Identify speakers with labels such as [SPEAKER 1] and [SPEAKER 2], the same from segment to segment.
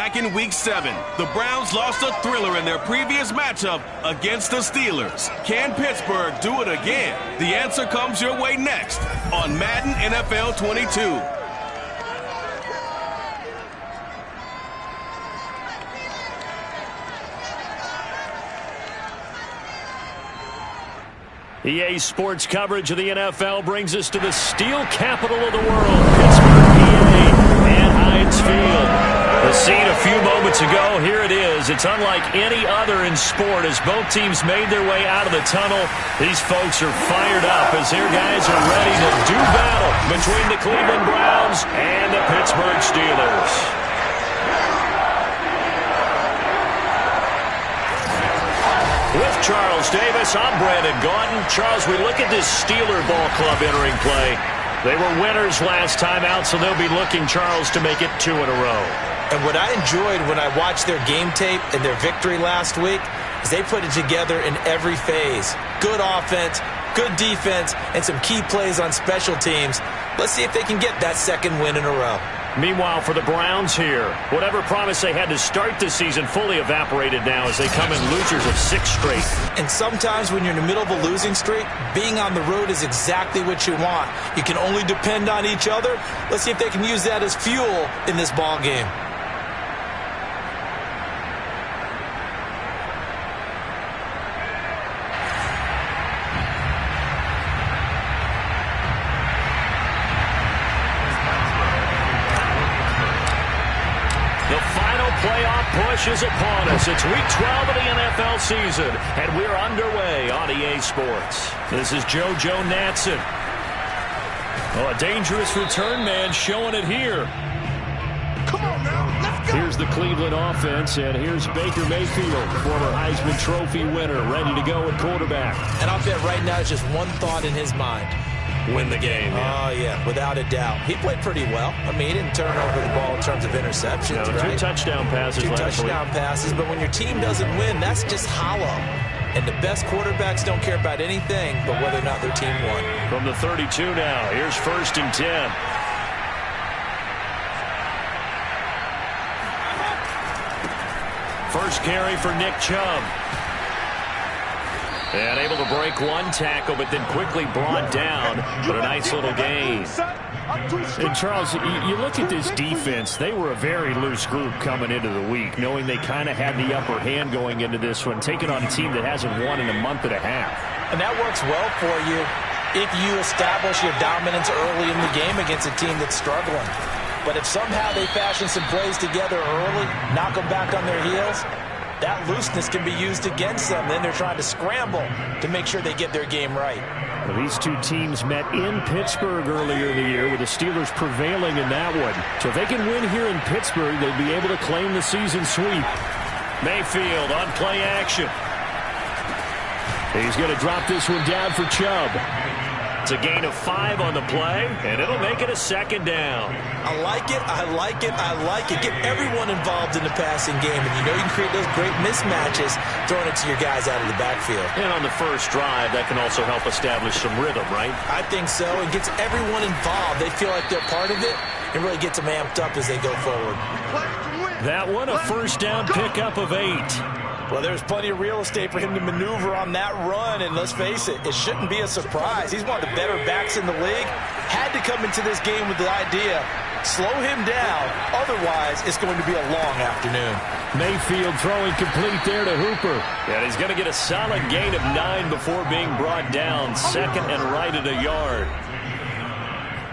[SPEAKER 1] back in Week 7. The Browns lost a thriller in their previous matchup against the Steelers. Can Pittsburgh do it again? The answer comes your way next on Madden NFL 22.
[SPEAKER 2] EA Sports coverage of the NFL brings us to the steel capital of the world, Pittsburgh, PA, and Heinz Field. The scene a few moments ago, here it is. It's unlike any other in sport as both teams made their way out of the tunnel. These folks are fired up as their guys are ready to do battle between the Cleveland Browns and the Pittsburgh Steelers. With Charles Davis, I'm Brandon Gaudin. Charles, we look at this Steeler ball club entering play. They were winners last time out, so they'll be looking, Charles, to make it 2 in a row.
[SPEAKER 3] And what I enjoyed when I watched their game tape and their victory last week is they put it together in every phase. Good offense, good defense, and some key plays on special teams. Let's see if they can get that second win in a row.
[SPEAKER 2] Meanwhile, for the Browns here, whatever promise they had to start the season fully evaporated now as they come in losers of 6 straight.
[SPEAKER 3] And sometimes when you're in the middle of a losing streak, being on the road is exactly what you want. You can only depend on each other. Let's see if they can use that as fuel in this ball game.
[SPEAKER 2] Push is upon us. It's week 12 of the NFL season, and we're underway on EA Sports. This is JoJo Natson. Oh, a dangerous return man showing it here.
[SPEAKER 4] Come on now, let's go.
[SPEAKER 2] Here's the Cleveland offense, and here's Baker Mayfield, former Heisman Trophy winner, ready to go at quarterback.
[SPEAKER 3] And I'll bet right now it's just one thought in his mind.
[SPEAKER 2] Win the game.
[SPEAKER 3] Yeah. Oh, yeah, without a doubt. He played pretty well. I mean, he didn't turn over the ball in terms of interceptions, right?
[SPEAKER 2] 2 touchdown passes
[SPEAKER 3] last week. 2 touchdown passes, but when your team doesn't win, that's just hollow. And the best quarterbacks don't care about anything but whether or not their team won.
[SPEAKER 2] From the 32 now, here's 1st and 10. First carry for Nick Chubb. And able to break one tackle, but then quickly brought down. But a nice little gain. And Charles, you look at this defense, they were a very loose group coming into the week, knowing they kind of had the upper hand going into this one, taking on a team that hasn't won in a month and a half.
[SPEAKER 3] And that works well for you if you establish your dominance early in the game against a team that's struggling. But if somehow they fashion some plays together early, knock them back on their heels, that looseness can be used against them. Then they're trying to scramble to make sure they get their game right.
[SPEAKER 2] Well, these two teams met in Pittsburgh earlier in the year with the Steelers prevailing in that one. So if they can win here in Pittsburgh, they'll be able to claim the season sweep. Mayfield on play action. He's going to drop this one down for Chubb. It's a gain of 5 on the play, and it'll make it a 2nd down.
[SPEAKER 3] I like it, I like it, I like it. Get everyone involved in the passing game, and you know you can create those great mismatches throwing it to your guys out of the backfield.
[SPEAKER 2] And on the first drive, that can also help establish some rhythm, right?
[SPEAKER 3] I think so. It gets everyone involved. They feel like they're part of it, and really gets them amped up as they go forward.
[SPEAKER 2] That one, a 1st down pickup of 8.
[SPEAKER 3] Well, there's plenty of real estate for him to maneuver on that run, and let's face it, it shouldn't be a surprise. He's one of the better backs in the league. Had to come into this game with the idea, slow him down, otherwise it's going to be a long afternoon.
[SPEAKER 2] Mayfield throwing complete there to Hooper. And he's going to get a solid gain of 9 before being brought down, 2nd and right at a yard.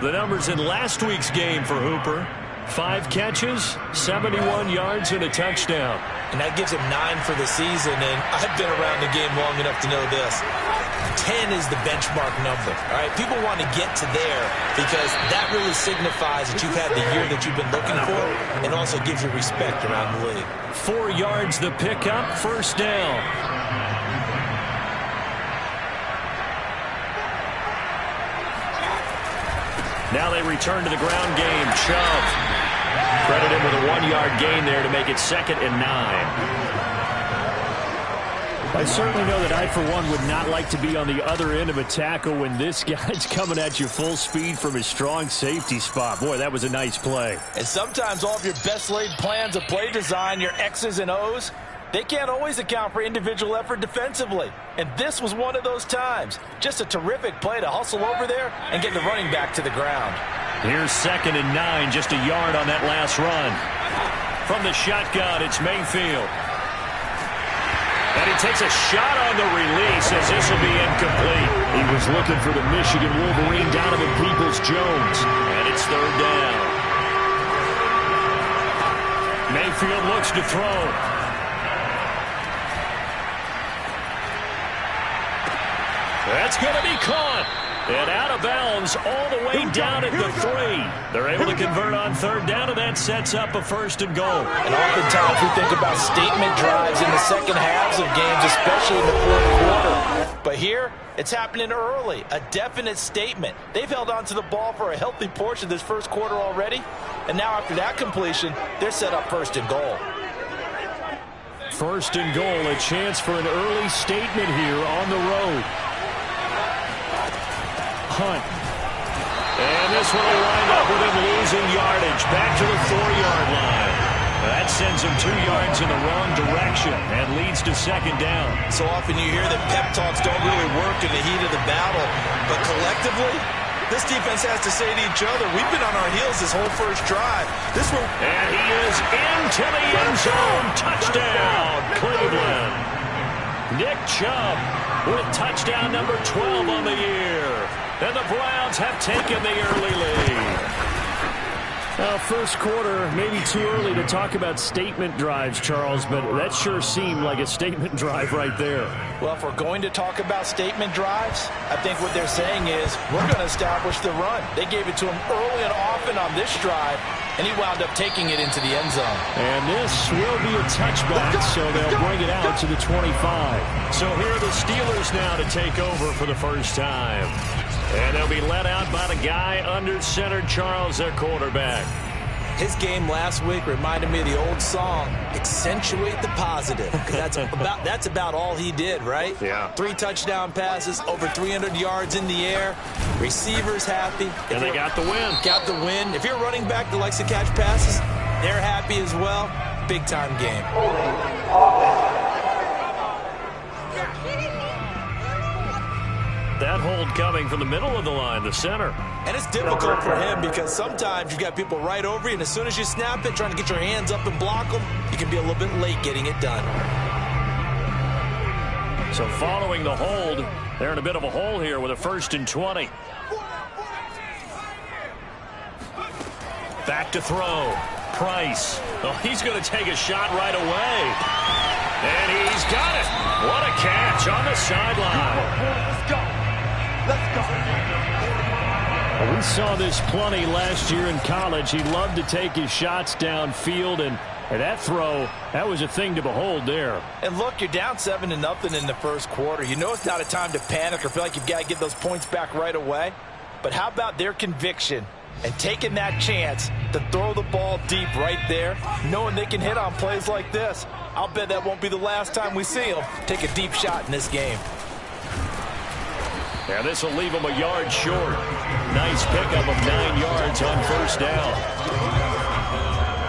[SPEAKER 2] The numbers in last week's game for Hooper: 5 catches, 71 yards, and a touchdown.
[SPEAKER 3] And that gives him 9 for the season, and I've been around the game long enough to know this. 10 is the benchmark number, all right? People want to get to there because that really signifies that you've had the year that you've been looking for and also gives you respect around the league.
[SPEAKER 2] 4 yards the pickup, 1st down. Now they return to the ground game. Chubb. Credit him with a 1-yard gain there to make it 2nd and 9. I certainly know that I, for one, would not like to be on the other end of a tackle when this guy's coming at you full speed from his strong safety spot. Boy, that was a nice play.
[SPEAKER 3] And sometimes all of your best laid plans of play design, your X's and O's, they can't always account for individual effort defensively. And this was one of those times. Just a terrific play to hustle over there and get the running back to the ground.
[SPEAKER 2] Here's 2nd and 9, just a yard on that last run. From the shotgun, it's Mayfield. And he takes a shot on the release as this will be incomplete. He was looking for the Michigan Wolverine, Donovan Peoples-Jones. And it's 3rd down. Mayfield looks to throw. That's going to be caught. And out of bounds all the way down at the 3. They're able to convert on 3rd down, and that sets up a 1st and goal.
[SPEAKER 3] And oftentimes we think about statement drives in the second halves of games, especially in the 4th quarter. But here, it's happening early, a definite statement. They've held on to the ball for a healthy portion of this 1st quarter already. And now after that completion, they're set up 1st and goal.
[SPEAKER 2] 1st and goal, a chance for an early statement here on the road. Hunt. And this one will wind up with him losing yardage. Back to the 4-yard line. That sends him 2 yards in the wrong direction and leads to 2nd down.
[SPEAKER 3] So often you hear that pep talks don't really work in the heat of the battle. But collectively, this defense has to say to each other, we've been on our heels this whole first drive.
[SPEAKER 2] And he is into the end zone. Touchdown, Cleveland. Nick Chubb with touchdown number 12 on the year. And the Browns have taken the early lead. First quarter, maybe too early to talk about statement drives, Charles, but that sure seemed like a statement drive right there.
[SPEAKER 3] Well, if we're going to talk about statement drives, I think what they're saying is we're going to establish the run. They gave it to him early and often on this drive, and he wound up taking it into the end zone.
[SPEAKER 2] And this will be a touchback, so they'll bring it out to the 25. So here are the Steelers now to take over for the first time. And they'll be let out by the guy under center, Charles, their quarterback.
[SPEAKER 3] His game last week reminded me of the old song, Accentuate the Positive. Because that's about all he did, right?
[SPEAKER 2] Yeah.
[SPEAKER 3] 3 touchdown passes, over 300 yards in the air. Receivers happy.
[SPEAKER 2] And they got the win.
[SPEAKER 3] Got the win. If you're a running back that likes to catch passes, they're happy as well. Big-time game.
[SPEAKER 2] That hold coming from the middle of the line, the center.
[SPEAKER 3] And it's difficult for him because sometimes you've got people right over you, and as soon as you snap it, trying to get your hands up and block them, you can be a little bit late getting it done.
[SPEAKER 2] So following the hold, they're in a bit of a hole here with a 1st and 20. Back to throw. Price. Oh, he's going to take a shot right away. And he's got it. What a catch on the sideline.
[SPEAKER 4] Let's go. Let's go.
[SPEAKER 2] Well, we saw this plenty last year in college. He loved to take his shots downfield, and that throw, that was a thing to behold there.
[SPEAKER 3] And look, you're down 7-0 in the first quarter. You know it's not a time to panic or feel like you've got to get those points back right away. But how about their conviction and taking that chance to throw the ball deep right there, knowing they can hit on plays like this? I'll bet that won't be the last time we see them take a deep shot in this game.
[SPEAKER 2] Yeah, this will leave him a yard short. Nice pickup of 9 yards on 1st down.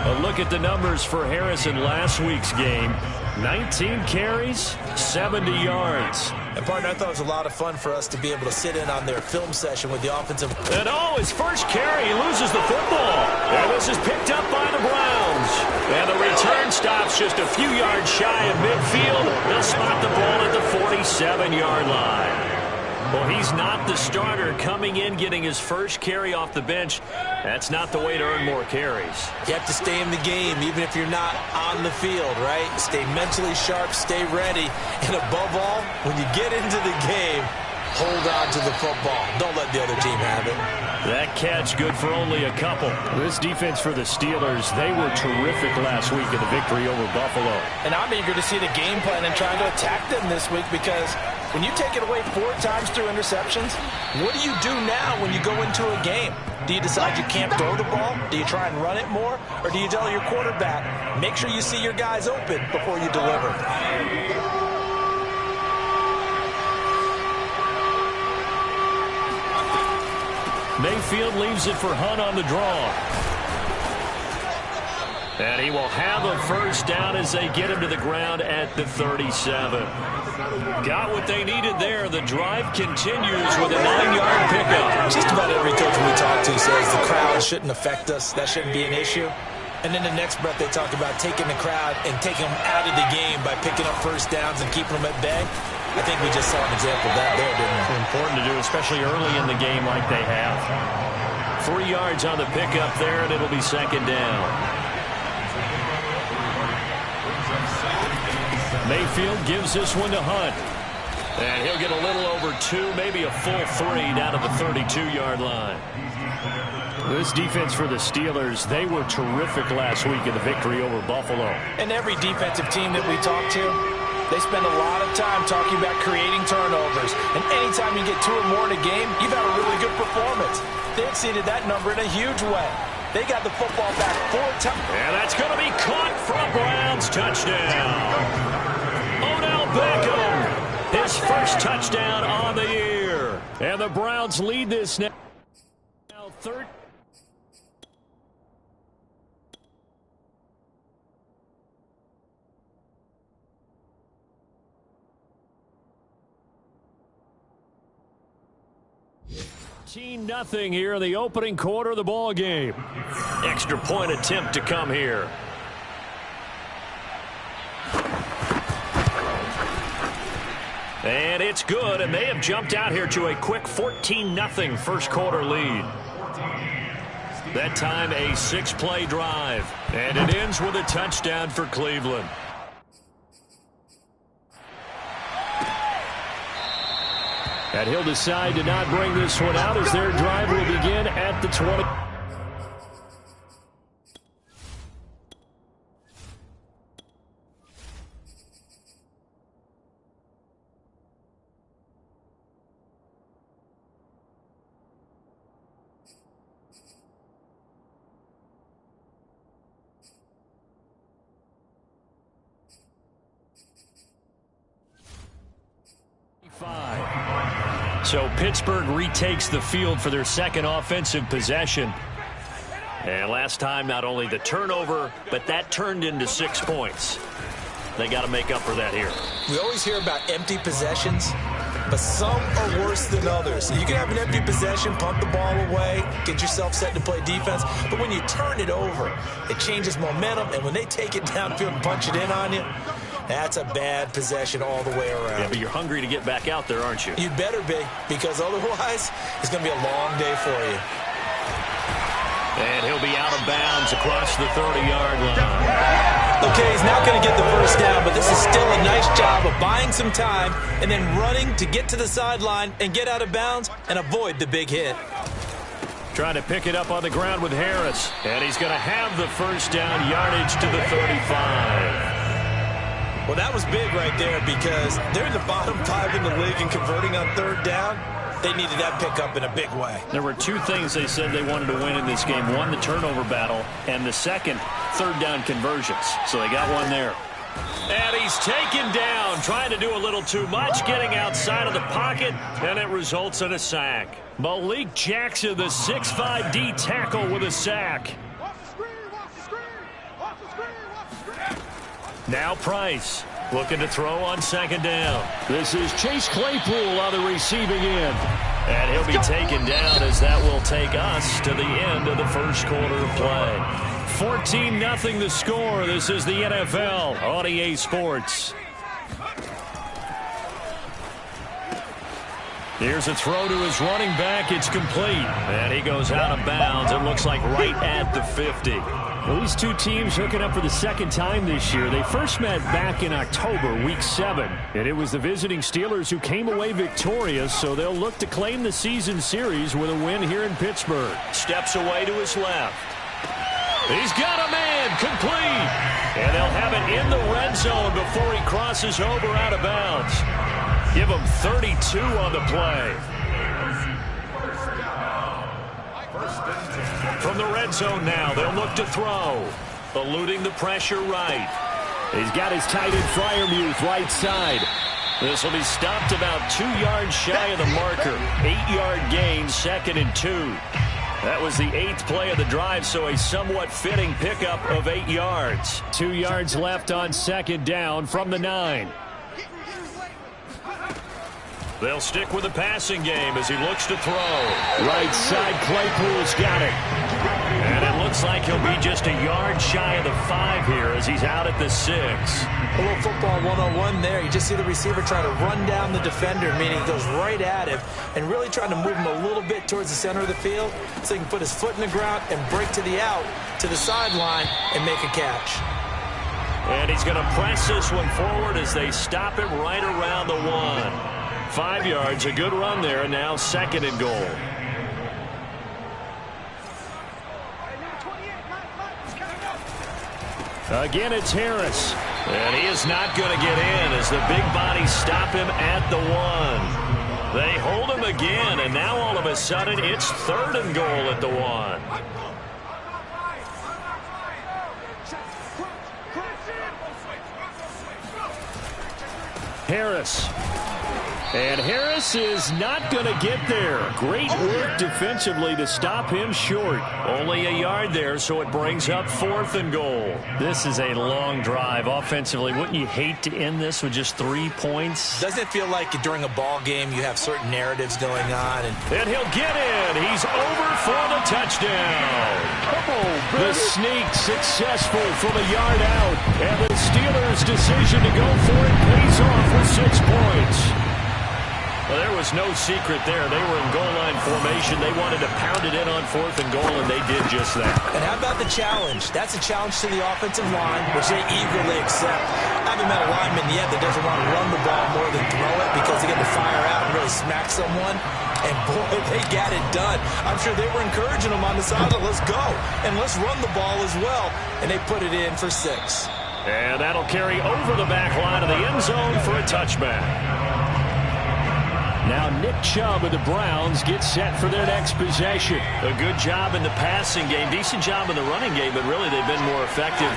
[SPEAKER 2] A look at the numbers for Harrison last week's game. 19 carries, 70 yards.
[SPEAKER 3] And, partner, I thought it was a lot of fun for us to be able to sit in on their film session with the offensive.
[SPEAKER 2] And, his first carry, he loses the football. And this is picked up by the Browns. And the return stops just a few yards shy of midfield. They'll spot the ball at the 47-yard line. Well, he's not the starter coming in, getting his first carry off the bench. That's not the way to earn more carries.
[SPEAKER 3] You have to stay in the game, even if you're not on the field, right? Stay mentally sharp, stay ready. And above all, when you get into the game, hold on to the football. Don't let the other team have it.
[SPEAKER 2] That catch good for only a couple. This defense for the Steelers, they were terrific last week in the victory over Buffalo.
[SPEAKER 3] And I'm eager to see the game plan and trying to attack them this week because when you take it away 4 times through interceptions, what do you do now when you go into a game? Do you decide you can't throw the ball? Do you try and run it more? Or do you tell your quarterback, make sure you see your guys open before you deliver?
[SPEAKER 2] Mayfield leaves it for Hunt on the draw. And he will have a first down as they get him to the ground at the 37. Got what they needed there. The drive continues with a 9-yard pickup.
[SPEAKER 3] Just about every coach we talk to says the crowd shouldn't affect us. That shouldn't be an issue. And then the next breath they talk about taking the crowd and taking them out of the game by picking up first downs and keeping them at bay. I think we just saw an example of that there, didn't we?
[SPEAKER 2] Important to do, especially early in the game like they have. 3 yards on the pickup there, and it'll be second down. Mayfield gives this one to Hunt. And he'll get a little over 2, maybe a full 3 down to the 32-yard line. This defense for the Steelers, they were terrific last week in the victory over Buffalo.
[SPEAKER 3] And every defensive team that we talk to, they spend a lot of time talking about creating turnovers. And anytime you get 2 or more in a game, you've had a really good performance. They exceeded that number in a huge way. They got the football back 4 times.
[SPEAKER 2] And that's going to be caught for a Browns touchdown. Odell Beckham, his first touchdown on the year. And the Browns lead this now 13. Nothing here in the opening quarter of the ball game. Extra point attempt to come here. And it's good, and they have jumped out here to a quick 14-0 first quarter lead. That time a 6-play drive, and it ends with a touchdown for Cleveland. And he'll decide to not bring this one out as their drive will begin at the 20. So Pittsburgh retakes the field for their second offensive possession. And last time, not only the turnover, but that turned into 6 points. They got to make up for that here.
[SPEAKER 3] We always hear about empty possessions, but some are worse than others. You can have an empty possession, punt the ball away, get yourself set to play defense, but when you turn it over, it changes momentum, and when they take it downfield and punch it in on you, that's a bad possession all the way around.
[SPEAKER 2] Yeah, but you're hungry to get back out there, aren't you?
[SPEAKER 3] You'd better be, because otherwise, it's going to be a long day for you.
[SPEAKER 2] And he'll be out of bounds across the 30-yard line.
[SPEAKER 3] Okay, he's not going to get the first down, but this is still a nice job of buying some time and then running to get to the sideline and get out of bounds and avoid the big hit.
[SPEAKER 2] Trying to pick it up on the ground with Harris. And he's going to have the first down, yardage to the 35.
[SPEAKER 3] Well, that was big right there because they're in the bottom 5 in the league in converting on third down. They needed that pickup in a big way.
[SPEAKER 2] There were 2 things they said they wanted to win in this game. One, the turnover battle, and the second, third down conversions. So they got one there. And he's taken down, trying to do a little too much, getting outside of the pocket, and it results in a sack. Malik Jackson, the 6'5" D tackle with a sack. Now Price looking to throw on second down. This is Chase Claypool on the receiving end. And he'll be taken down as that will take us to the end of the first quarter of play. 14-0 the score. This is the NFL on EA Sports. Here's a throw to his running back. It's complete. And he goes out of bounds. It looks like right at the 50. Well, these 2 teams hooking up for the second time this year. They first met back in October, Week 7. And it was the visiting Steelers who came away victorious, so they'll look to claim the season series with a win here in Pittsburgh. Steps away to his left. He's got a man, complete. And they'll have it in the red zone before he crosses over out of bounds. Give him 32 on the play. From the red zone now, they'll look to throw. Eluding the pressure right. He's got his tight end Freiermuth right side. This will be stopped about 2 yards shy of the marker. 8-yard gain, 2nd and 2. That was the 8th play of the drive, so a somewhat fitting pickup of 8 yards. 2 yards left on 2nd down from the 9. They'll stick with the passing game as he looks to throw. Right side, Claypool's got it. And it looks like he'll be just a yard shy of the 5 here as he's out at the 6.
[SPEAKER 3] A little football 101 there. You just see the receiver trying to run down the defender, meaning he goes right at him and really trying to move him a little bit towards the center of the field so he can put his foot in the ground and break to the out, to the sideline, and make a catch.
[SPEAKER 2] And he's going to press this one forward as they stop him right around the 1. 5 yards, a good run there, and now 2nd and goal. Again, it's Harris. And he is not going to get in as the big bodies stop him at the 1. They hold him again, and now all of a sudden it's 3rd and goal at the 1. Harris. And Harris is not going to get there. Great work defensively to stop him short. Only a yard there, so it brings up 4th and goal. This is a long drive offensively. Wouldn't you hate to end this with just 3 points?
[SPEAKER 3] Doesn't it feel like during a ball game you have certain narratives going on?
[SPEAKER 2] And he'll get in. He's over for the touchdown.
[SPEAKER 4] Come on, baby.
[SPEAKER 2] The sneak successful from a yard out. And the Steelers' decision to go for it pays off with 6 points. Well, there was no secret there. They were in goal line formation. They wanted to pound it in on 4th and goal, and they did just that.
[SPEAKER 3] And how about the challenge? That's a challenge to the offensive line, which they eagerly accept. I haven't met a lineman yet that doesn't want to run the ball more than throw it because they get to fire out and really smack someone. And, boy, they got it done. I'm sure they were encouraging them on the sideline. Let's go. And let's run the ball as well. And they put it in for 6.
[SPEAKER 2] And that'll carry over the back line of the end zone for a touchback. Now Nick Chubb of the Browns gets set for their next possession. A good job in the passing game, decent job in the running game, but really they've been more effective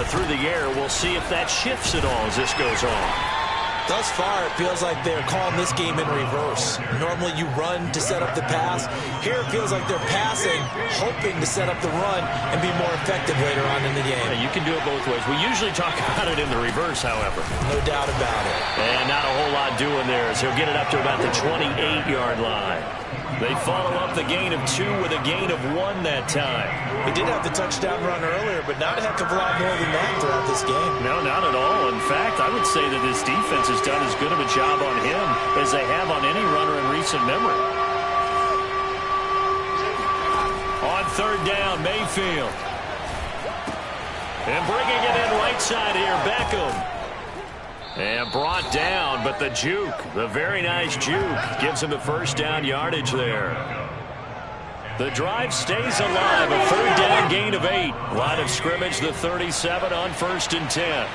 [SPEAKER 2] through the air. We'll see if that shifts at all as this goes on.
[SPEAKER 3] Thus far, it feels like they're calling this game in reverse. Normally you run to set up the pass. Here it feels like they're passing, hoping to set up the run and be more effective later on in the game.
[SPEAKER 2] Yeah, you can do it both ways. We usually talk about it in the reverse, however.
[SPEAKER 3] No doubt about it.
[SPEAKER 2] And not a whole lot doing there as he'll get it up to about the 28-yard line. They follow up the gain of 2 with a gain of 1 that time.
[SPEAKER 3] He did have the touchdown run earlier, but not a heck of a lot more than that throughout this game.
[SPEAKER 2] No, not at all. In fact, I would say that this defense has done as good of a job on him as they have on any runner in recent memory. On 3rd down, Mayfield. And bringing it in right side here, Beckham. And brought down, but the juke, the very nice juke, gives him the 1st down yardage there. The drive stays alive, a 3rd down gain of 8. Line of scrimmage, the 37 on 1st and 10.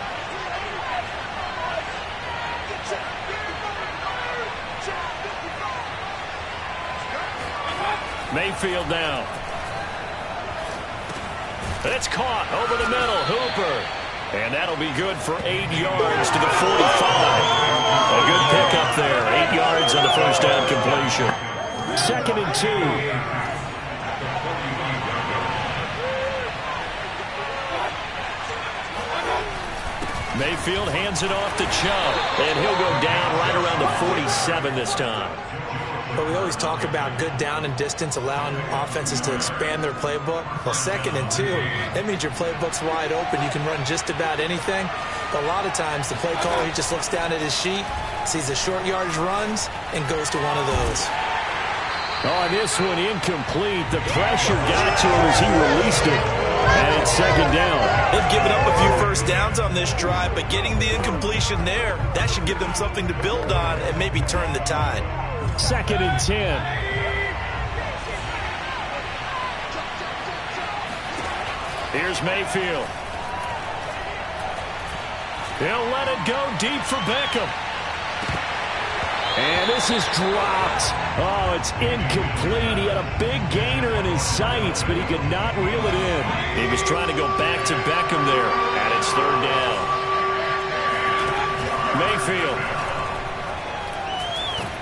[SPEAKER 2] Mayfield now. It's caught over the middle, Hooper. And that'll be good for 8 yards to the 45. A good pickup there. 8 yards on the 1st down completion. 2nd and 2. Mayfield hands it off to Chubb. And he'll go down right around the 47 this time.
[SPEAKER 3] But we always talk about good down and distance, allowing offenses to expand their playbook. Well, 2nd and 2, that means your playbook's wide open. You can run just about anything. But a lot of times, the play caller, he just looks down at his sheet, sees the short yardage runs, and goes to one of those.
[SPEAKER 2] Oh, this one incomplete. The pressure got to him as he released it. And it's 2nd down.
[SPEAKER 3] They've given up a few 1st downs on this drive, but getting the incompletion there, that should give them something to build on and maybe turn the tide.
[SPEAKER 2] 2nd and 10. Here's Mayfield. He'll let it go deep for Beckham. And this is dropped. Oh, it's incomplete. He had a big gainer in his sights, but he could not reel it in. He was trying to go back to Beckham there, and it's 3rd down. Mayfield.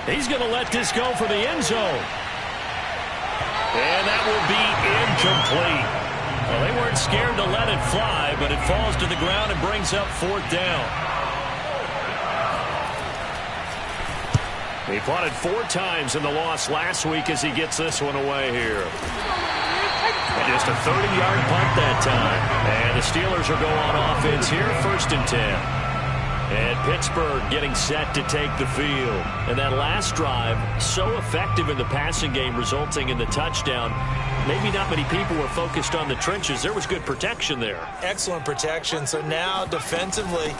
[SPEAKER 2] He's going to let this go for the end zone. And that will be incomplete. Well, they weren't scared to let it fly, but it falls to the ground and brings up 4th down. He punted 4 times in the loss last week as he gets this one away here. And just a 30-yard punt that time. And the Steelers will go on offense here, 1st and 10. And Pittsburgh getting set to take the field. And that last drive, so effective in the passing game, resulting in the touchdown. Maybe not many people were focused on the trenches. There was good protection there.
[SPEAKER 3] Excellent protection. So now defensively,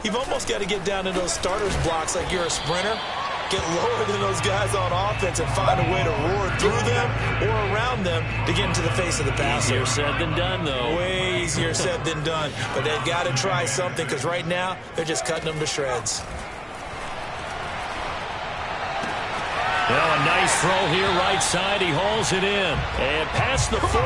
[SPEAKER 3] you've almost got to get down to those starters blocks like you're a sprinter. Get lower than those guys on offense and find a way to roar through them or around them to get into the face of the passer.
[SPEAKER 2] Easier said than done, though.
[SPEAKER 3] Way easier said than done. But they've got to try something because right now they're just cutting them to shreds.
[SPEAKER 2] Well, a nice throw here right side. He hauls it in. And past the 40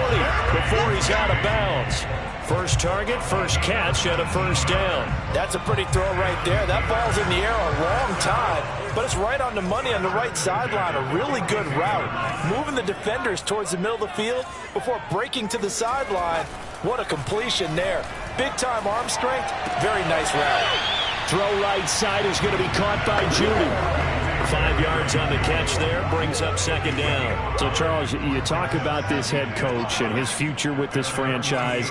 [SPEAKER 2] before he's out of bounds. First target, first catch, and a 1st down.
[SPEAKER 3] That's a pretty throw right there. That ball's in the air a long time, but it's right on the money on the right sideline. A really good route. Moving the defenders towards the middle of the field before breaking to the sideline. What a completion there. Big-time arm strength. Very nice route.
[SPEAKER 2] Throw right side is going to be caught by Judy. 5 yards on the catch there, brings up 2nd down.
[SPEAKER 5] So, Charles, you talk about this head coach and his future with this franchise.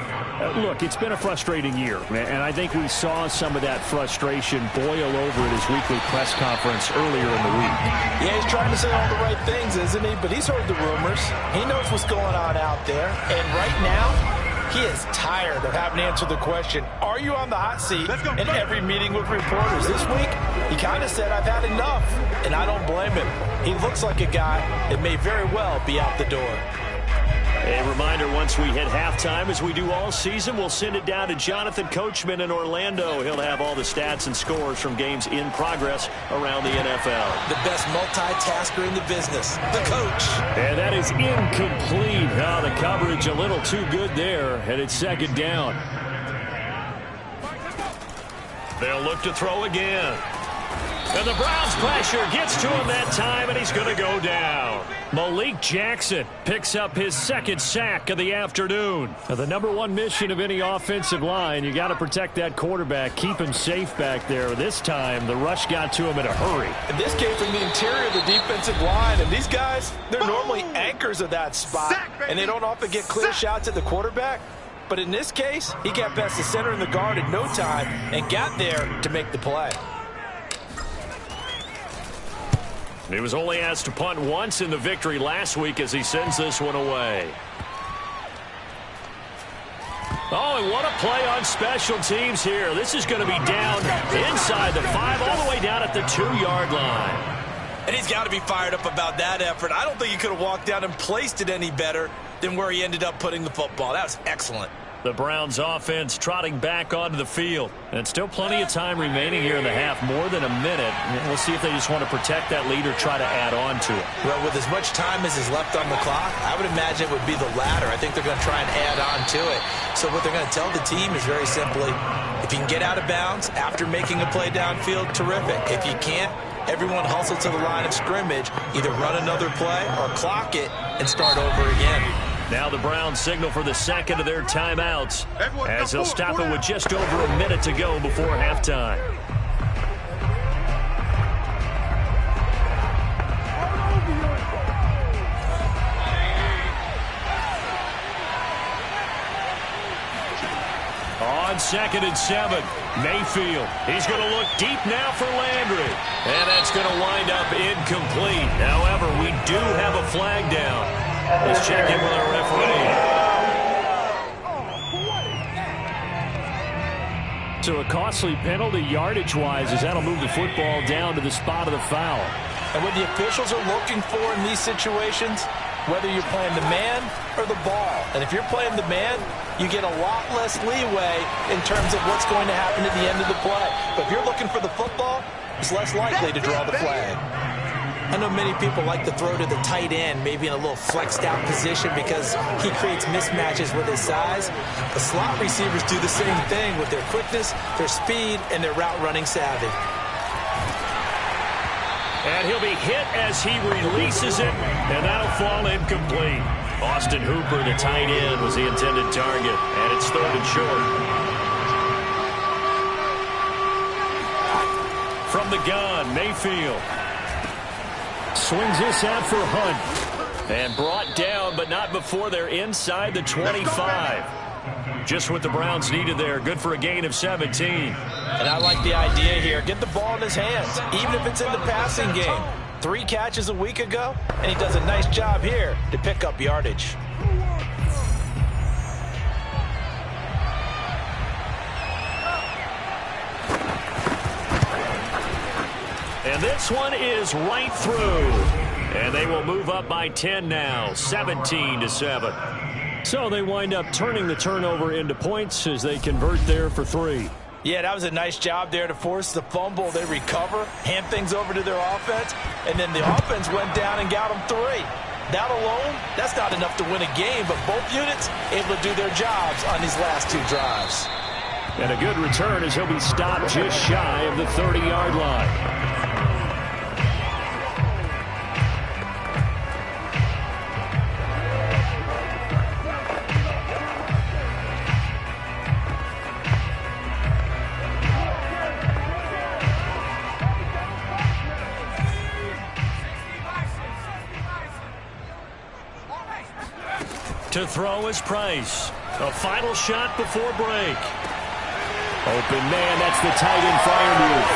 [SPEAKER 5] Look, it's been a frustrating year, and I think we saw some of that frustration boil over at his weekly press conference earlier in the week.
[SPEAKER 3] Yeah, he's trying to say all the right things, isn't he? But he's heard the rumors. He knows what's going on out there. And right now, he is tired of having to answer the question, are you on the hot seat in every meeting with reporters? This week, he kind of said, I've had enough, and I don't blame him. He looks like a guy that may very well be out the door.
[SPEAKER 2] A reminder, once we hit halftime, as we do all season, we'll send it down to Jonathan Coachman in Orlando. He'll have all the stats and scores from games in progress around the NFL.
[SPEAKER 3] The best multitasker in the business, the coach.
[SPEAKER 2] And that is incomplete. Oh, the coverage a little too good there, and it's 2nd down. They'll look to throw again. And the Browns pressure gets to him that time, and he's going to go down. Malik Jackson picks up his 2nd sack of the afternoon. Now, the #1 mission of any offensive line, you got to protect that quarterback, keep him safe back there. This time, the rush got to him in a hurry.
[SPEAKER 3] And this came from the interior of the defensive line, and these guys, they're normally anchors of that spot, and they don't often get clear shots at the quarterback. But in this case, he got past the center and the guard in no time and got there to make the play.
[SPEAKER 2] He was only asked to punt once in the victory last week as he sends this one away. Oh, and what a play on special teams here. This is going to be down inside the 5, all the way down at the 2-yard line.
[SPEAKER 3] And he's got to be fired up about that effort. I don't think he could have walked down and placed it any better than where he ended up putting the football. That was excellent.
[SPEAKER 2] The Browns offense trotting back onto the field. And still plenty of time remaining here in the half, more than a minute. We'll see if they just want to protect that lead or try to add on to it.
[SPEAKER 3] Well, with as much time as is left on the clock, I would imagine it would be the latter. I think they're going to try and add on to it. So what they're going to tell the team is very simply, if you can get out of bounds after making a play downfield, terrific. If you can't, everyone hustle to the line of scrimmage, either run another play or clock it and start over again.
[SPEAKER 2] Now the Browns signal for the 2nd of their timeouts as they'll stop it with just over a minute to go before halftime. On 2nd and 7, Mayfield. He's going to look deep now for Landry. And that's going to wind up incomplete. However, we do have a flag down. Let's check in with our referee.
[SPEAKER 5] So a costly penalty yardage-wise as that'll move the football down to the spot of the foul.
[SPEAKER 3] And what the officials are looking for in these situations, whether you're playing the man or the ball. And if you're playing the man, you get a lot less leeway in terms of what's going to happen at the end of the play. But if you're looking for the football, it's less likely to draw the flag. I know many people like to throw to the tight end, maybe in a little flexed out position because he creates mismatches with his size. The slot receivers do the same thing with their quickness, their speed, and their route running savvy.
[SPEAKER 2] And he'll be hit as he releases it, and that'll fall incomplete. Austin Hooper, the tight end, was the intended target, and it's 3rd and short. From the gun, Mayfield.
[SPEAKER 5] Swings this out for Hunt.
[SPEAKER 2] And brought down, but not before they're inside the 25. Just what the Browns needed there. Good for a gain of 17.
[SPEAKER 3] And I like the idea here. Get the ball in his hands, even if it's in the passing game. 3 catches a week ago, and he does a nice job here to pick up yardage.
[SPEAKER 2] And this one is right through. And they will move up by 10 now, 17-7.
[SPEAKER 5] So they wind up turning the turnover into points as they convert there for 3.
[SPEAKER 3] Yeah, that was a nice job there to force the fumble. They recover, hand things over to their offense, and then the offense went down and got them 3. That alone, that's not enough to win a game, but both units able to do their jobs on these last 2 drives.
[SPEAKER 5] And a good return as he'll be stopped just shy of the 30-yard line.
[SPEAKER 2] To throw is Price. A final shot before break.
[SPEAKER 5] Open man, that's the tight end Freiermuth.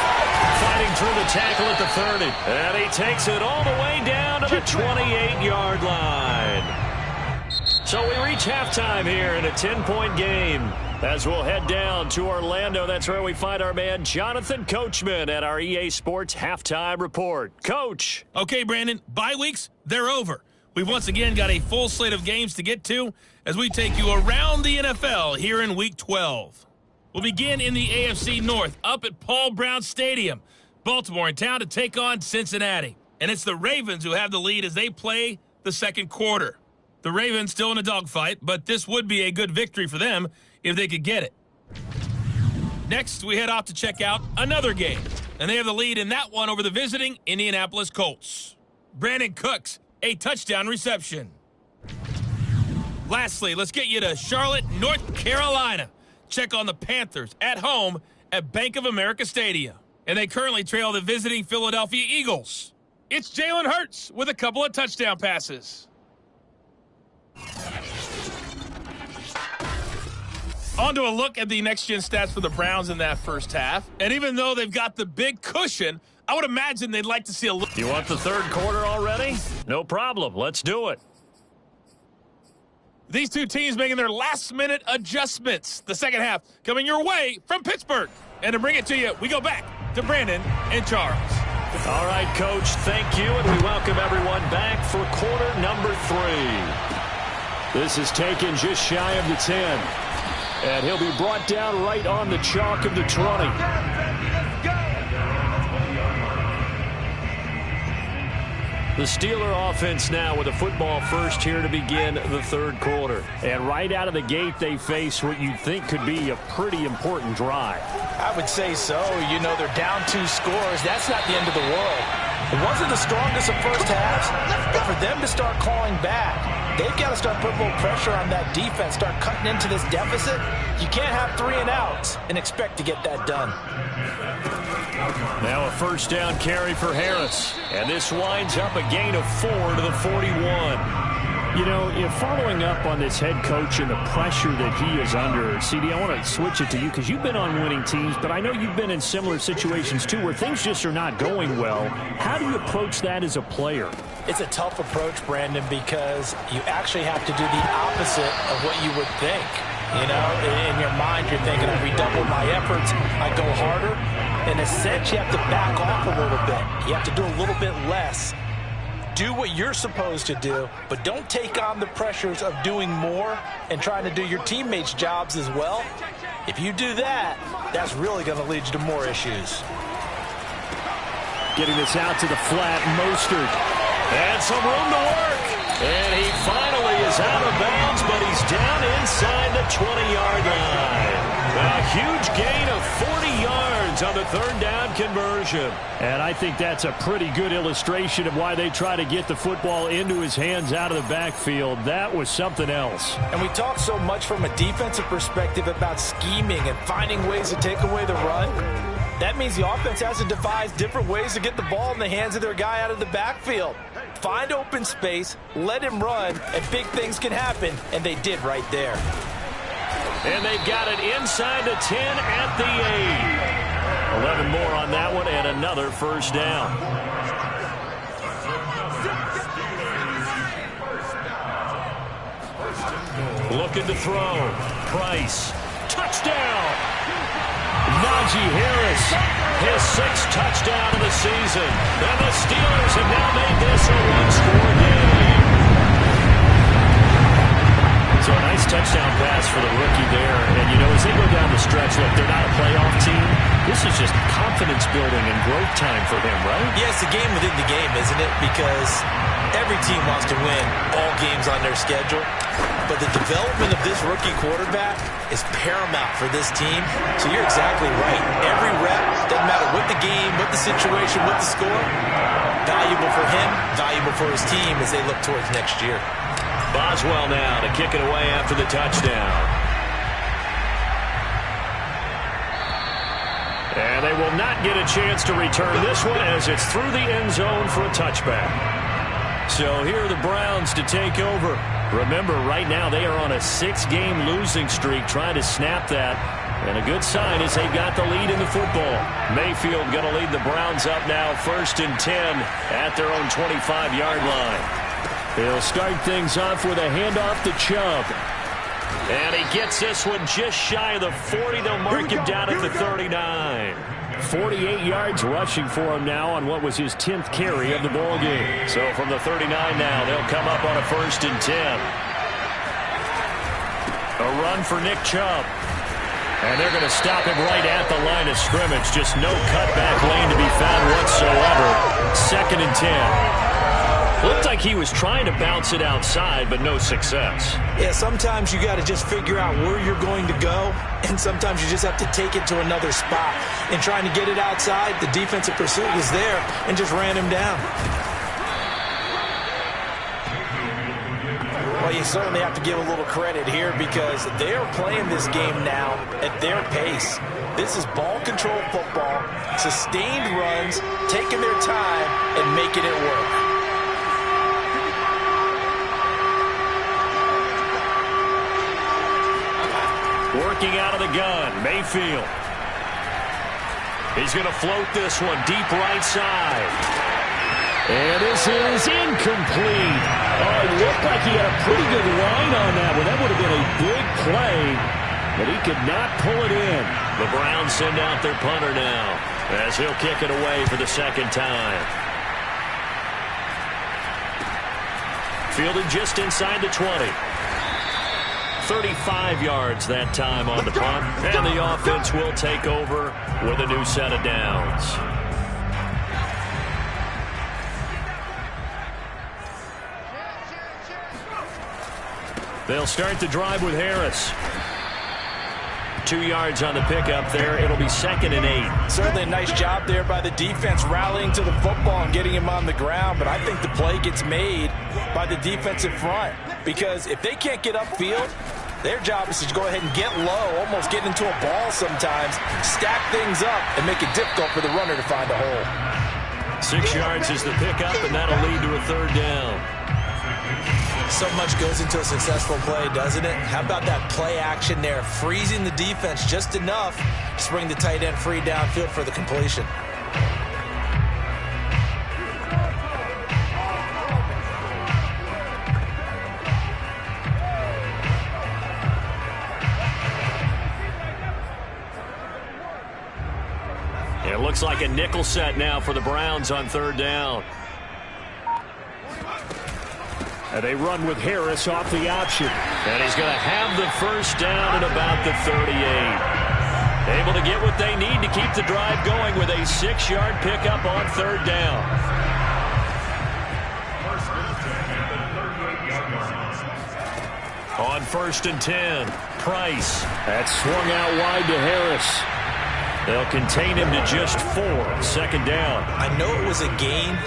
[SPEAKER 2] Fighting through the tackle at the 30. And he takes it all the way down to the 28-yard line. So we reach halftime here in a 10-point game. As we'll head down to Orlando, that's where we find our man Jonathan Coachman at our EA Sports Halftime Report. Coach.
[SPEAKER 6] Okay, Brandon, bye weeks, they're over. We've once again got a full slate of games to get to as we take you around the NFL here in Week 12. We'll begin in the AFC North up at Paul Brown Stadium. Baltimore in town to take on Cincinnati. And it's the Ravens who have the lead as they play the second quarter. The Ravens still in a dogfight, but this would be a good victory for them if they could get it. Next, we head off to check out another game. And they have the lead in that one over the visiting Indianapolis Colts. Brandon Cooks, a touchdown reception. Lastly, let's get you to Charlotte, North Carolina. Check on the Panthers at home at Bank of America Stadium. And they currently trail the visiting Philadelphia Eagles. It's Jalen Hurts with a couple of touchdown passes. On to a look at the next-gen stats for the Browns in that first half. And even though they've got the big cushion, I would imagine they'd like to see a little.
[SPEAKER 2] You want the third quarter already? No problem. Let's do it.
[SPEAKER 6] These two teams making their last-minute adjustments. The second half coming your way from Pittsburgh. And to bring it to you, we go back to Brandon and Charles.
[SPEAKER 2] All right, Coach, thank you, and we welcome everyone back for quarter number 3.
[SPEAKER 5] This is taken just shy of the 10. And he'll be brought down right on the chalk of the 20.
[SPEAKER 2] The Steeler offense now with a football first here to begin the third quarter.
[SPEAKER 5] And right out of the gate, they face what you'd think could be a pretty important drive.
[SPEAKER 3] I would say so. You know, they're down 2 scores. That's not the end of the world. It wasn't the strongest of first halves, but for them to start clawing back, they've got to start putting a little pressure on that defense, start cutting into this deficit. You can't have 3 and outs and expect to get that done.
[SPEAKER 2] Now a first down carry for Harris. And this winds up a gain of 4 to the 41.
[SPEAKER 5] You know, following up on this head coach and the pressure that he is under, CD, I want to switch it to you because you've been on winning teams, but I know you've been in similar situations too where things just are not going well. How do you approach that as a player?
[SPEAKER 3] It's a tough approach, Brandon, because you actually have to do the opposite of what you would think. You know, in your mind, you're thinking, I redouble my efforts, I go harder. In a sense, you have to back off a little bit. You have to do a little bit less. Do what you're supposed to do, but don't take on the pressures of doing more and trying to do your teammates' jobs as well. If you do that, that's really going to lead you to more issues.
[SPEAKER 5] Getting this out to the flat, Mostert.
[SPEAKER 2] And some room to work. And he finally is out of bounds, but he's down inside the 20-yard line. A huge gain of 40 yards yards on the third down conversion.
[SPEAKER 5] And I think that's a pretty good illustration of why they try to get the football into his hands out of the backfield. That was something else.
[SPEAKER 3] And we talk so much from a defensive perspective about scheming and finding ways to take away the run. That means the offense has to devise different ways to get the ball in the hands of their guy out of the backfield. Find open space, let him run, and big things can happen, and they did right there.
[SPEAKER 2] And they've got it inside the 10 at the 8. 11 more on that one and another first down. Looking to throw. Price. Touchdown! Najee Harris, his 6th touchdown of the season. And the Steelers have now made this a one-score game. So a nice touchdown pass for the rookie there. And, you know, as they go down the stretch, look, they're not a playoff team. This is just confidence building and growth time for them, right?
[SPEAKER 3] Yeah, it's the game within the game, isn't it? Because every team wants to win all games on their schedule. But the development of this rookie quarterback is paramount for this team. So you're exactly right. Every rep, doesn't matter what the game, what the situation, what the score, valuable for him, valuable for his team as they look towards next year.
[SPEAKER 2] Boswell now to kick it away after the touchdown. And they will not get a chance to return this one as it's through the end zone for a touchback. So here are the Browns to take over. Remember, right now they are on a 6-game losing streak, trying to snap that. And a good sign is they've got the lead in the football. Mayfield going to lead the Browns up now, 1st and 10 at their own 25-yard line.
[SPEAKER 5] They'll start things off with a handoff to Chubb.
[SPEAKER 2] And he gets this one just shy of the 40. They'll mark him down at the 39.
[SPEAKER 5] 48 yards rushing for him now on what was his 10th carry of the ball game.
[SPEAKER 2] So from the 39 now, they'll come up on a 1st and 10. A run for Nick Chubb. And they're going to stop him right at the line of scrimmage. Just no cutback lane to be found whatsoever. 2nd and 10. Looked like he was trying to bounce it outside, but no success.
[SPEAKER 3] Yeah, sometimes you got to just figure out where you're going to go, and sometimes you just have to take it to another spot. And trying to get it outside, the defensive pursuit was there and just ran him down. Well, you certainly have to give a little credit here because they're playing this game now at their pace. This is ball control football, sustained runs, taking their time, and making it work.
[SPEAKER 2] Working out of the gun, Mayfield. He's going to float this one deep right side.
[SPEAKER 5] And this is incomplete. Oh, it looked like he had a pretty good line on that one. That would have been a big play, but he could not pull it in.
[SPEAKER 2] The Browns send out their punter now as he'll kick it away for the 2nd time. Fielded just inside the 20. 35 yards that time on the punt. And the offense will take over with a new set of downs. They'll start the drive with Harris. 2 yards on the pickup there. It'll be 2nd and 8.
[SPEAKER 3] Certainly a nice job there by the defense rallying to the football and getting him on the ground. But I think the play gets made by the defensive front. Because if they can't get upfield, their job is to go ahead and get low, almost get into a ball sometimes, stack things up, and make it difficult for the runner to find a hole.
[SPEAKER 2] 6 yards is the pickup, and that'll lead to a 3rd down.
[SPEAKER 3] So much goes into a successful play, doesn't it? How about that play action there, freezing the defense just enough to bring the tight end free downfield for the completion.
[SPEAKER 2] It looks like a nickel set now for the Browns on 3rd down.
[SPEAKER 5] And they run with Harris off the option.
[SPEAKER 2] And he's going to have the 1st down at about the 38. Able to get what they need to keep the drive going with a 6-yard pickup on 3rd down. On 1st and 10, Price.
[SPEAKER 5] That swung out wide to Harris.
[SPEAKER 2] They'll contain him to just 4. Second down.
[SPEAKER 3] I know it was a gain,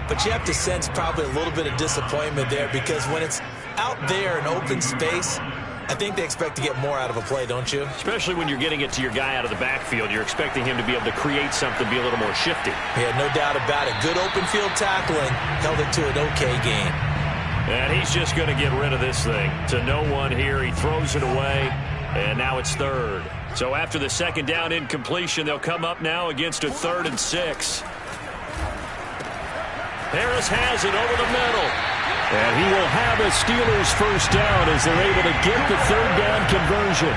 [SPEAKER 3] but you have to sense probably a little bit of disappointment there because when it's out there in open space, I think they expect to get more out of a play, don't you?
[SPEAKER 2] Especially when you're getting it to your guy out of the backfield. You're expecting him to be able to create something, be a little more shifty.
[SPEAKER 3] Yeah, no doubt about it. Good open field tackling. Held it to an okay gain.
[SPEAKER 2] And he's just going to get rid of this thing. To no one here. He throws it away, and now it's third. So after the second down incompletion, they'll come up now against a 3rd and 6. Harris has it over the middle.
[SPEAKER 5] And he will have a Steelers first down as they're able to get the 3rd down conversion.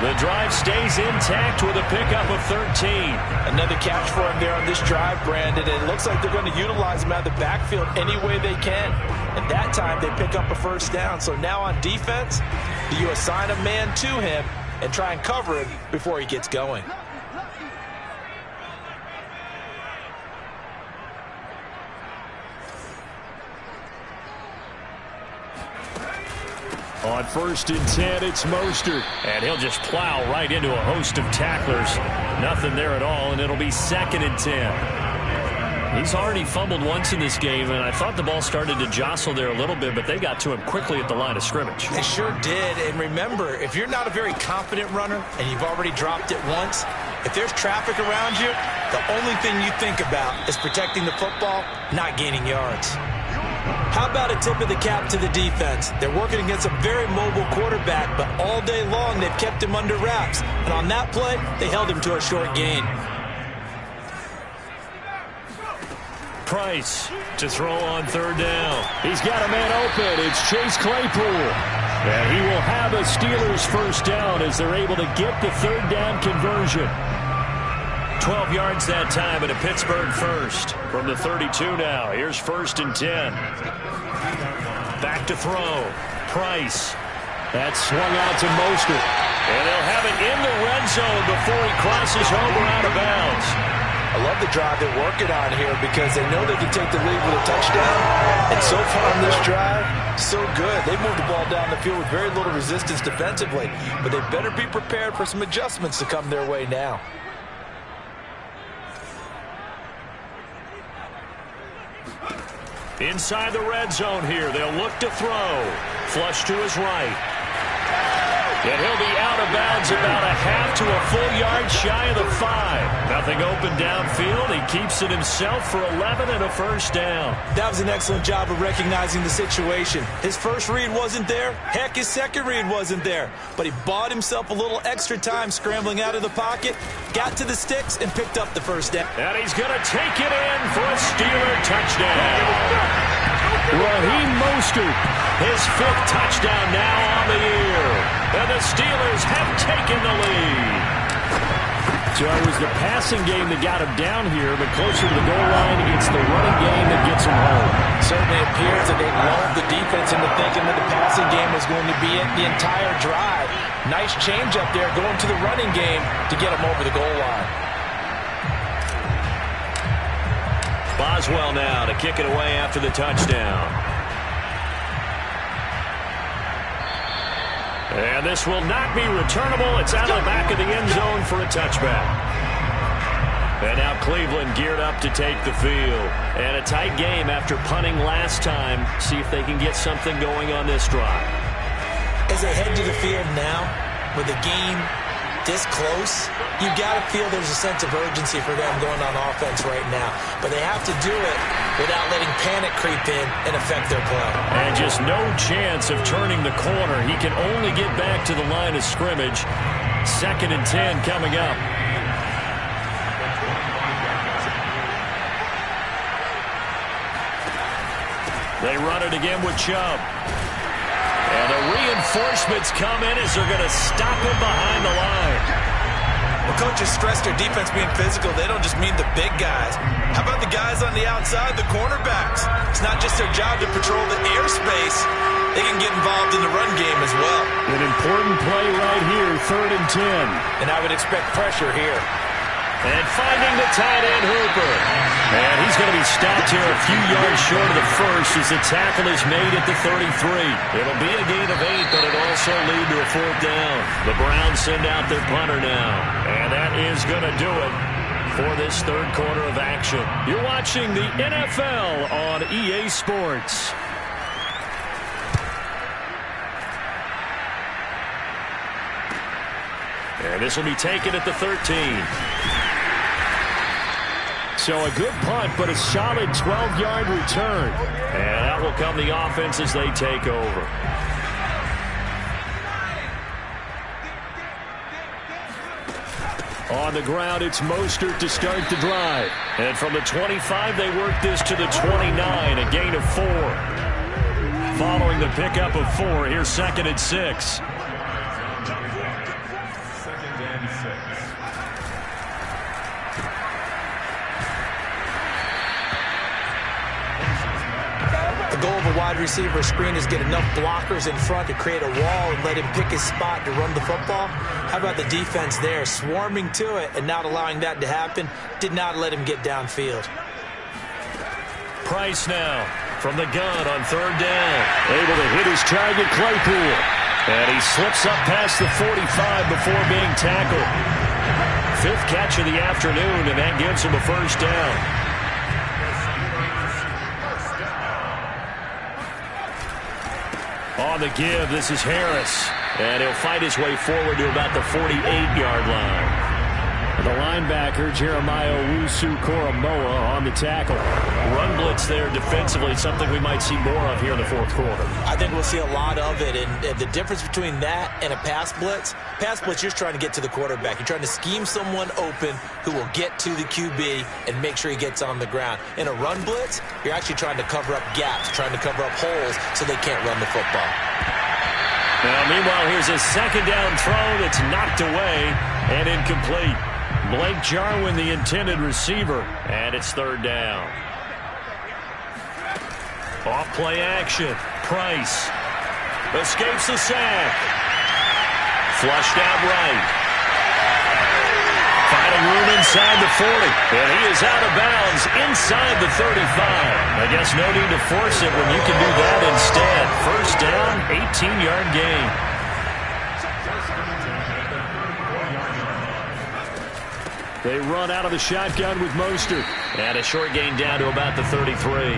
[SPEAKER 2] The drive stays intact with a pickup of 13.
[SPEAKER 3] Another catch for him there on this drive, Brandon. It looks like they're going to utilize him out of the backfield any way they can. And that time they pick up a first down. So now on defense, do you assign a man to him and try and cover him before he gets going?
[SPEAKER 5] On 1st and 10, it's Mostert.
[SPEAKER 2] And he'll just plow right into a host of tacklers. Nothing there at all, and it'll be 2nd and 10. He's already fumbled once in this game, and I thought the ball started to jostle there a little bit, but they got to him quickly at the line of scrimmage.
[SPEAKER 3] They sure did, and remember, if you're not a very confident runner and you've already dropped it once, if there's traffic around you, the only thing you think about is protecting the football, not gaining yards. How about a tip of the cap to the defense? They're working against a very mobile quarterback, but all day long they've kept him under wraps. And on that play, they held him to a short gain.
[SPEAKER 2] Price to throw on 3rd down.
[SPEAKER 5] He's got a man open. It's Chase Claypool. And he will have a Steelers first down as they're able to get the 3rd down conversion.
[SPEAKER 2] 12 yards that time and a Pittsburgh first from the 32 now. Here's 1st and 10. Back to throw. Price.
[SPEAKER 5] That's swung out to Mostert.
[SPEAKER 2] And they'll have it in the red zone before he crosses over out of bounds.
[SPEAKER 3] I love the drive they're working on here because they know they can take the lead with a touchdown. And so far on this drive, so good. They moved the ball down the field with very little resistance defensively. But they better be prepared for some adjustments to come their way now.
[SPEAKER 2] Inside the red zone here, they'll look to throw. Flush to his right. And he'll be out of bounds about a half to a full yard shy of the 5. Nothing open downfield. He keeps it himself for 11 and a first down.
[SPEAKER 3] That was an excellent job of recognizing the situation. His first read wasn't there. Heck, his second read wasn't there. But he bought himself a little extra time scrambling out of the pocket, got to the sticks, and picked up the first down.
[SPEAKER 2] And he's going to take it in for a Steeler touchdown.
[SPEAKER 5] Raheem Mostert,
[SPEAKER 2] his 5th touchdown now on the year. And the Steelers have taken the lead.
[SPEAKER 5] So it was the passing game that got him down here, but closer to the goal line, it's the running game that gets him home.
[SPEAKER 3] Certainly appears that they lulled the defense into thinking that the passing game was going to be it the entire drive. Nice change up there going to the running game to get him over the goal line.
[SPEAKER 2] Boswell now to kick it away after the touchdown. And this will not be returnable. It's out of the back of the end zone for a touchback. And now Cleveland geared up to take the field. And a tight game after punting last time. See if they can get something going on this drive.
[SPEAKER 3] As they head to the field now, with the game this close, you got to feel there's a sense of urgency for them going on offense right now. But they have to do it without letting panic creep in and affect their play.
[SPEAKER 2] And just no chance of turning the corner. He can only get back to the line of scrimmage. 2nd and 10 coming up. They run it again with Chubb. And the reinforcements come in as they're going to stop him behind the line.
[SPEAKER 3] Well, coaches stress their defense being physical. They don't just mean the big guys. How about the guys on the outside, the cornerbacks? It's not just their job to patrol the airspace. They can get involved in the run game as well.
[SPEAKER 5] An important play right here, 3rd and 10.
[SPEAKER 3] And I would expect pressure here.
[SPEAKER 2] And finding the tight end Hooper. And he he's going to be stopped here a few yards short of the first as the tackle is made at the 33. It'll be a gain of 8, but it also lead to a 4th down. The Browns send out their punter now. And that is going to do it for this third quarter of action. You're watching the NFL on EA Sports. And this will be taken at the 13.
[SPEAKER 5] So a good punt, but a solid 12-yard return.
[SPEAKER 2] And that will come the offense as they take over.
[SPEAKER 5] On the ground, it's Mostert to start the drive.
[SPEAKER 2] And from the 25, they work this to the 29, a gain of 4. Following the pickup of 4, here's 2nd and 6.
[SPEAKER 3] The goal of a wide receiver screen is get enough blockers in front to create a wall and let him pick his spot to run the football. How about the defense there, swarming to it and not allowing that to happen? Did not let him get downfield.
[SPEAKER 2] Price now from the gun on 3rd down.
[SPEAKER 5] Able to hit his target, Claypool.
[SPEAKER 2] And he slips up past the 45 before being tackled. 5th catch of the afternoon, and that gives him a 1st down.
[SPEAKER 5] On the give, this is Harris.
[SPEAKER 2] And he'll fight his way forward to about the 48-yard line.
[SPEAKER 5] The linebacker, Jeremiah Owusu-Koramoah, on the tackle.
[SPEAKER 2] Run blitz there defensively, something we might see more of here in the 4th quarter.
[SPEAKER 3] I think we'll see a lot of it, and the difference between that and a pass blitz, you're just trying to get to the quarterback. You're trying to scheme someone open who will get to the QB and make sure he gets on the ground. In a run blitz, you're actually trying to cover up gaps, trying to cover up holes so they can't run the football.
[SPEAKER 2] Now, meanwhile, here's a 2nd down throw that's knocked away and incomplete. Blake Jarwin, the intended receiver, and it's 3rd down. Off play action. Price escapes the sack. Flushed out right. Finding room inside the 40. And he is out of bounds inside the 35. I guess no need to force it when you can do that instead. 1st down, 18-yard gain.
[SPEAKER 5] They run out of the shotgun with Mostert.
[SPEAKER 2] And a short gain down to about the 33.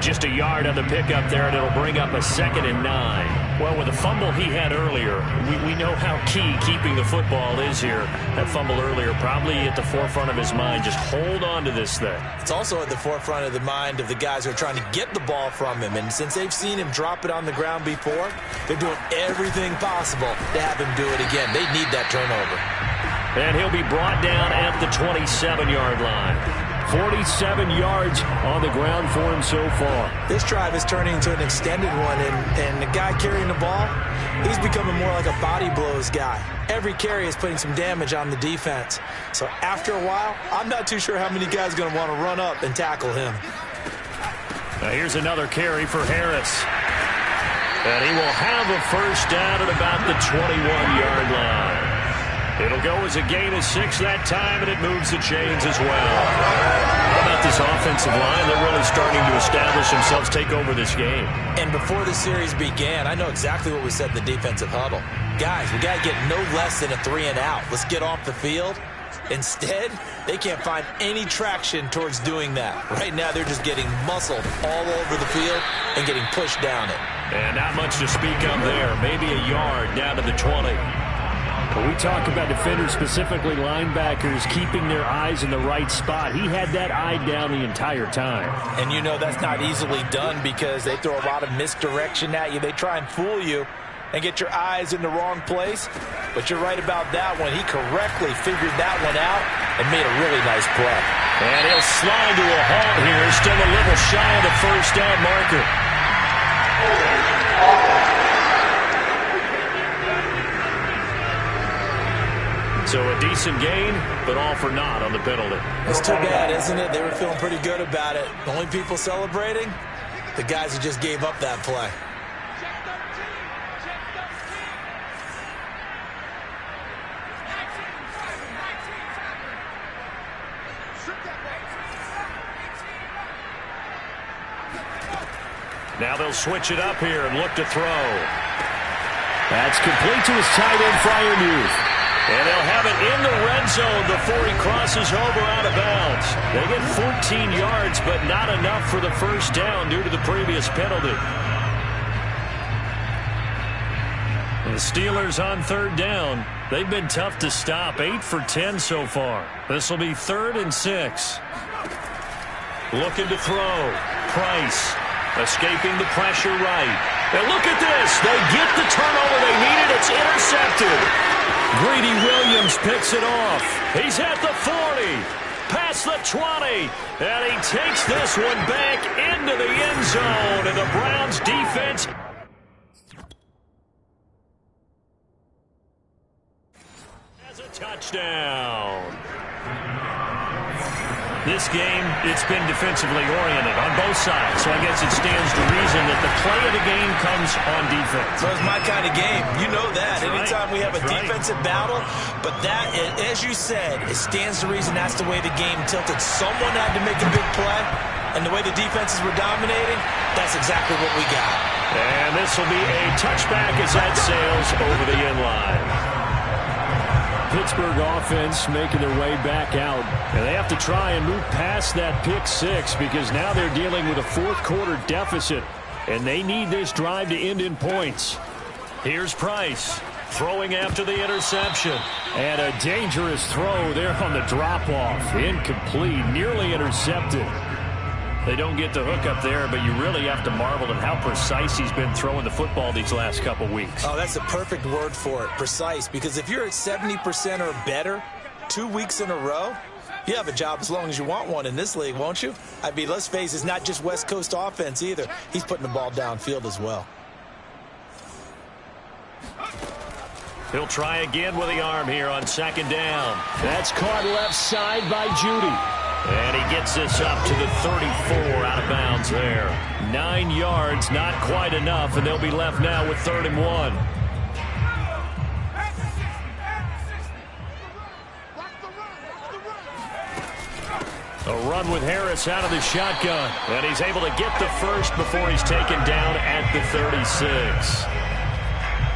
[SPEAKER 2] Just a yard on the pickup there, and it'll bring up a 2nd and 9. Well, with the fumble he had earlier, we know how key keeping the football is here. That fumble earlier probably at the forefront of his mind. Just hold on to this thing.
[SPEAKER 3] It's also at the forefront of the mind of the guys who are trying to get the ball from him. And since they've seen him drop it on the ground before, they're doing everything possible to have him do it again. They need that turnover.
[SPEAKER 2] And he'll be brought down at the 27-yard line.
[SPEAKER 5] 47 yards on the ground for him so far.
[SPEAKER 3] This drive is turning into an extended one, and the guy carrying the ball, he's becoming more like a body blows guy. Every carry is putting some damage on the defense. So after a while, I'm not too sure how many guys are going to want to run up and tackle him.
[SPEAKER 2] Now here's another carry for Harris. And he will have a 1st down at about the 21-yard line. It'll go as a gain of 6 that time, and it moves the chains as well. How about this offensive line? They're really starting to establish themselves, take over this game.
[SPEAKER 3] And before the series began, I know exactly what we said in the defensive huddle. Guys, we got to get no less than a 3 and out. Let's get off the field. Instead, they can't find any traction towards doing that. Right now, they're just getting muscled all over the field and getting pushed down it.
[SPEAKER 2] And not much to speak of there. Maybe a yard down to the 20.
[SPEAKER 5] When we talk about defenders, specifically linebackers, keeping their eyes in the right spot, he had that eye down the entire time.
[SPEAKER 3] And you know that's not easily done because they throw a lot of misdirection at you. They try and fool you and get your eyes in the wrong place. But you're right about that one. He correctly figured that one out and made a really nice play.
[SPEAKER 2] And he'll slide to a halt here. Still a little shy of the 1st down marker. So a decent gain, but all for naught on the penalty.
[SPEAKER 3] It's too bad, isn't it? They were feeling pretty good about it. The only people celebrating, the guys who just gave up that play.
[SPEAKER 2] Now they'll switch it up here and look to throw.
[SPEAKER 5] That's complete to his tight end, Freiermuth.
[SPEAKER 2] And they'll have it in the red zone before he crosses over out of bounds. They get 14 yards, but not enough for the first down due to the previous penalty. The Steelers on third down. They've been tough to stop. 8 for 10 so far. This will be 3rd and 6. Looking to throw. Price escaping the pressure right. And look at this. They get the turnover they needed. It's intercepted. Greedy Williams picks it off. He's at the 40. Past the 20. And he takes this one back into the end zone. And the Browns defense has a touchdown. This game, it's been defensively oriented on both sides, so I guess it stands to reason that the play of the game comes on defense.
[SPEAKER 3] So it's my kind of game. You know that.
[SPEAKER 2] That's
[SPEAKER 3] Anytime
[SPEAKER 2] right.
[SPEAKER 3] we have a
[SPEAKER 2] That's
[SPEAKER 3] defensive battle, but that, as you said, it stands to reason that's the way the game tilted. Someone had to make a big play, and the way the defenses were dominating, that's exactly what we got.
[SPEAKER 2] And this will be a touchback as that sails over the end line.
[SPEAKER 5] Pittsburgh offense making their way back out. And they have to try and move past that pick six because now they're dealing with a fourth-quarter deficit. And they need this drive to end in points.
[SPEAKER 2] Here's Price throwing after the interception.
[SPEAKER 5] And a dangerous throw there on the drop-off. Incomplete, nearly intercepted. They don't get the hook up there, but you really have to marvel at how precise he's been throwing the football these last couple weeks.
[SPEAKER 3] Oh, that's a perfect word for it, precise, because if you're at 70% or better 2 weeks in a row, you have a job as long as you want one in this league, won't you? I mean, let's face it, it's not just West Coast offense either. He's putting the ball downfield as well.
[SPEAKER 2] He'll try again with the arm here on 2nd down.
[SPEAKER 5] That's caught left side by Judy.
[SPEAKER 2] And he gets this up to the 34 out of bounds there.
[SPEAKER 5] 9 yards, not quite enough, and they'll be left now with 3rd and 1. A run with Harris out of the shotgun.
[SPEAKER 2] And he's able to get the first before he's taken down at the 36.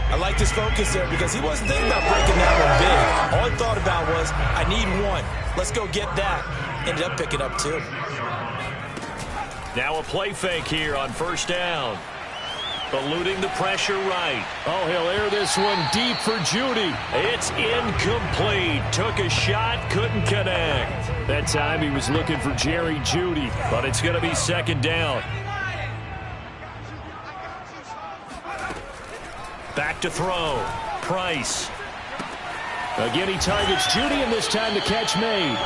[SPEAKER 3] I like this focus there because he wasn't thinking about breaking that one big. All he thought about was, I need one. Let's go get that. Ended up picking up 2.
[SPEAKER 2] Now a play fake here on 1st down. Eluding the pressure right.
[SPEAKER 5] Oh, he'll air this one deep for Judy.
[SPEAKER 2] It's incomplete. Took a shot, couldn't connect.
[SPEAKER 5] That time he was looking for Jerry Judy.
[SPEAKER 2] But it's going to be 2nd down. Back to throw. Price.
[SPEAKER 5] Again, he targets Judy, and this time the catch made.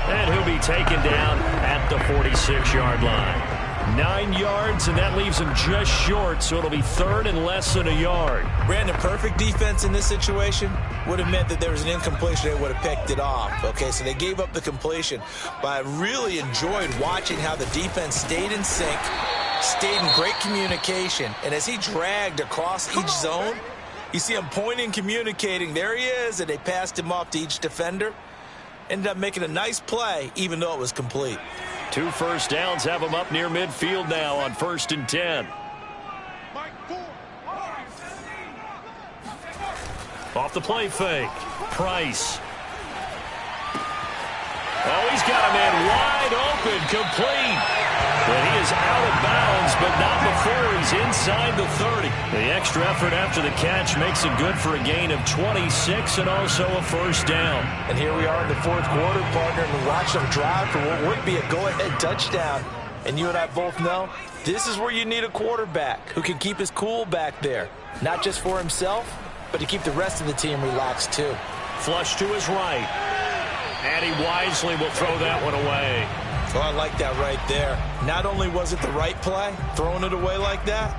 [SPEAKER 2] And he'll be taken down at the 46-yard line.
[SPEAKER 5] 9 yards, and that leaves him just short, so it'll be 3rd and less than a yard.
[SPEAKER 3] Brandon, perfect defense in this situation would have meant that there was an incompletion. They would have picked it off. Okay, so they gave up the completion. But I really enjoyed watching how the defense stayed in sync, stayed in great communication. And as he dragged across each zone, you see him pointing, communicating. There he is, and they passed him off to each defender. Ended up making a nice play, even though it was complete.
[SPEAKER 2] 2 first downs have him up near midfield now on 1st and 10. Off the play fake. Price. Oh, he's got a man wide open, complete. But he is out of bounds, but not before he's inside the 30. The extra effort after the catch makes it good for a gain of 26 and also a 1st down.
[SPEAKER 3] And here we are in the 4th quarter, partner, and we watch them drive for what would be a go-ahead touchdown. And you and I both know this is where you need a quarterback who can keep his cool back there. Not just for himself, but to keep the rest of the team relaxed too.
[SPEAKER 2] Flush to his right. And he wisely will throw that one away.
[SPEAKER 3] Oh, I like that right there. Not only was it the right play, throwing it away like that,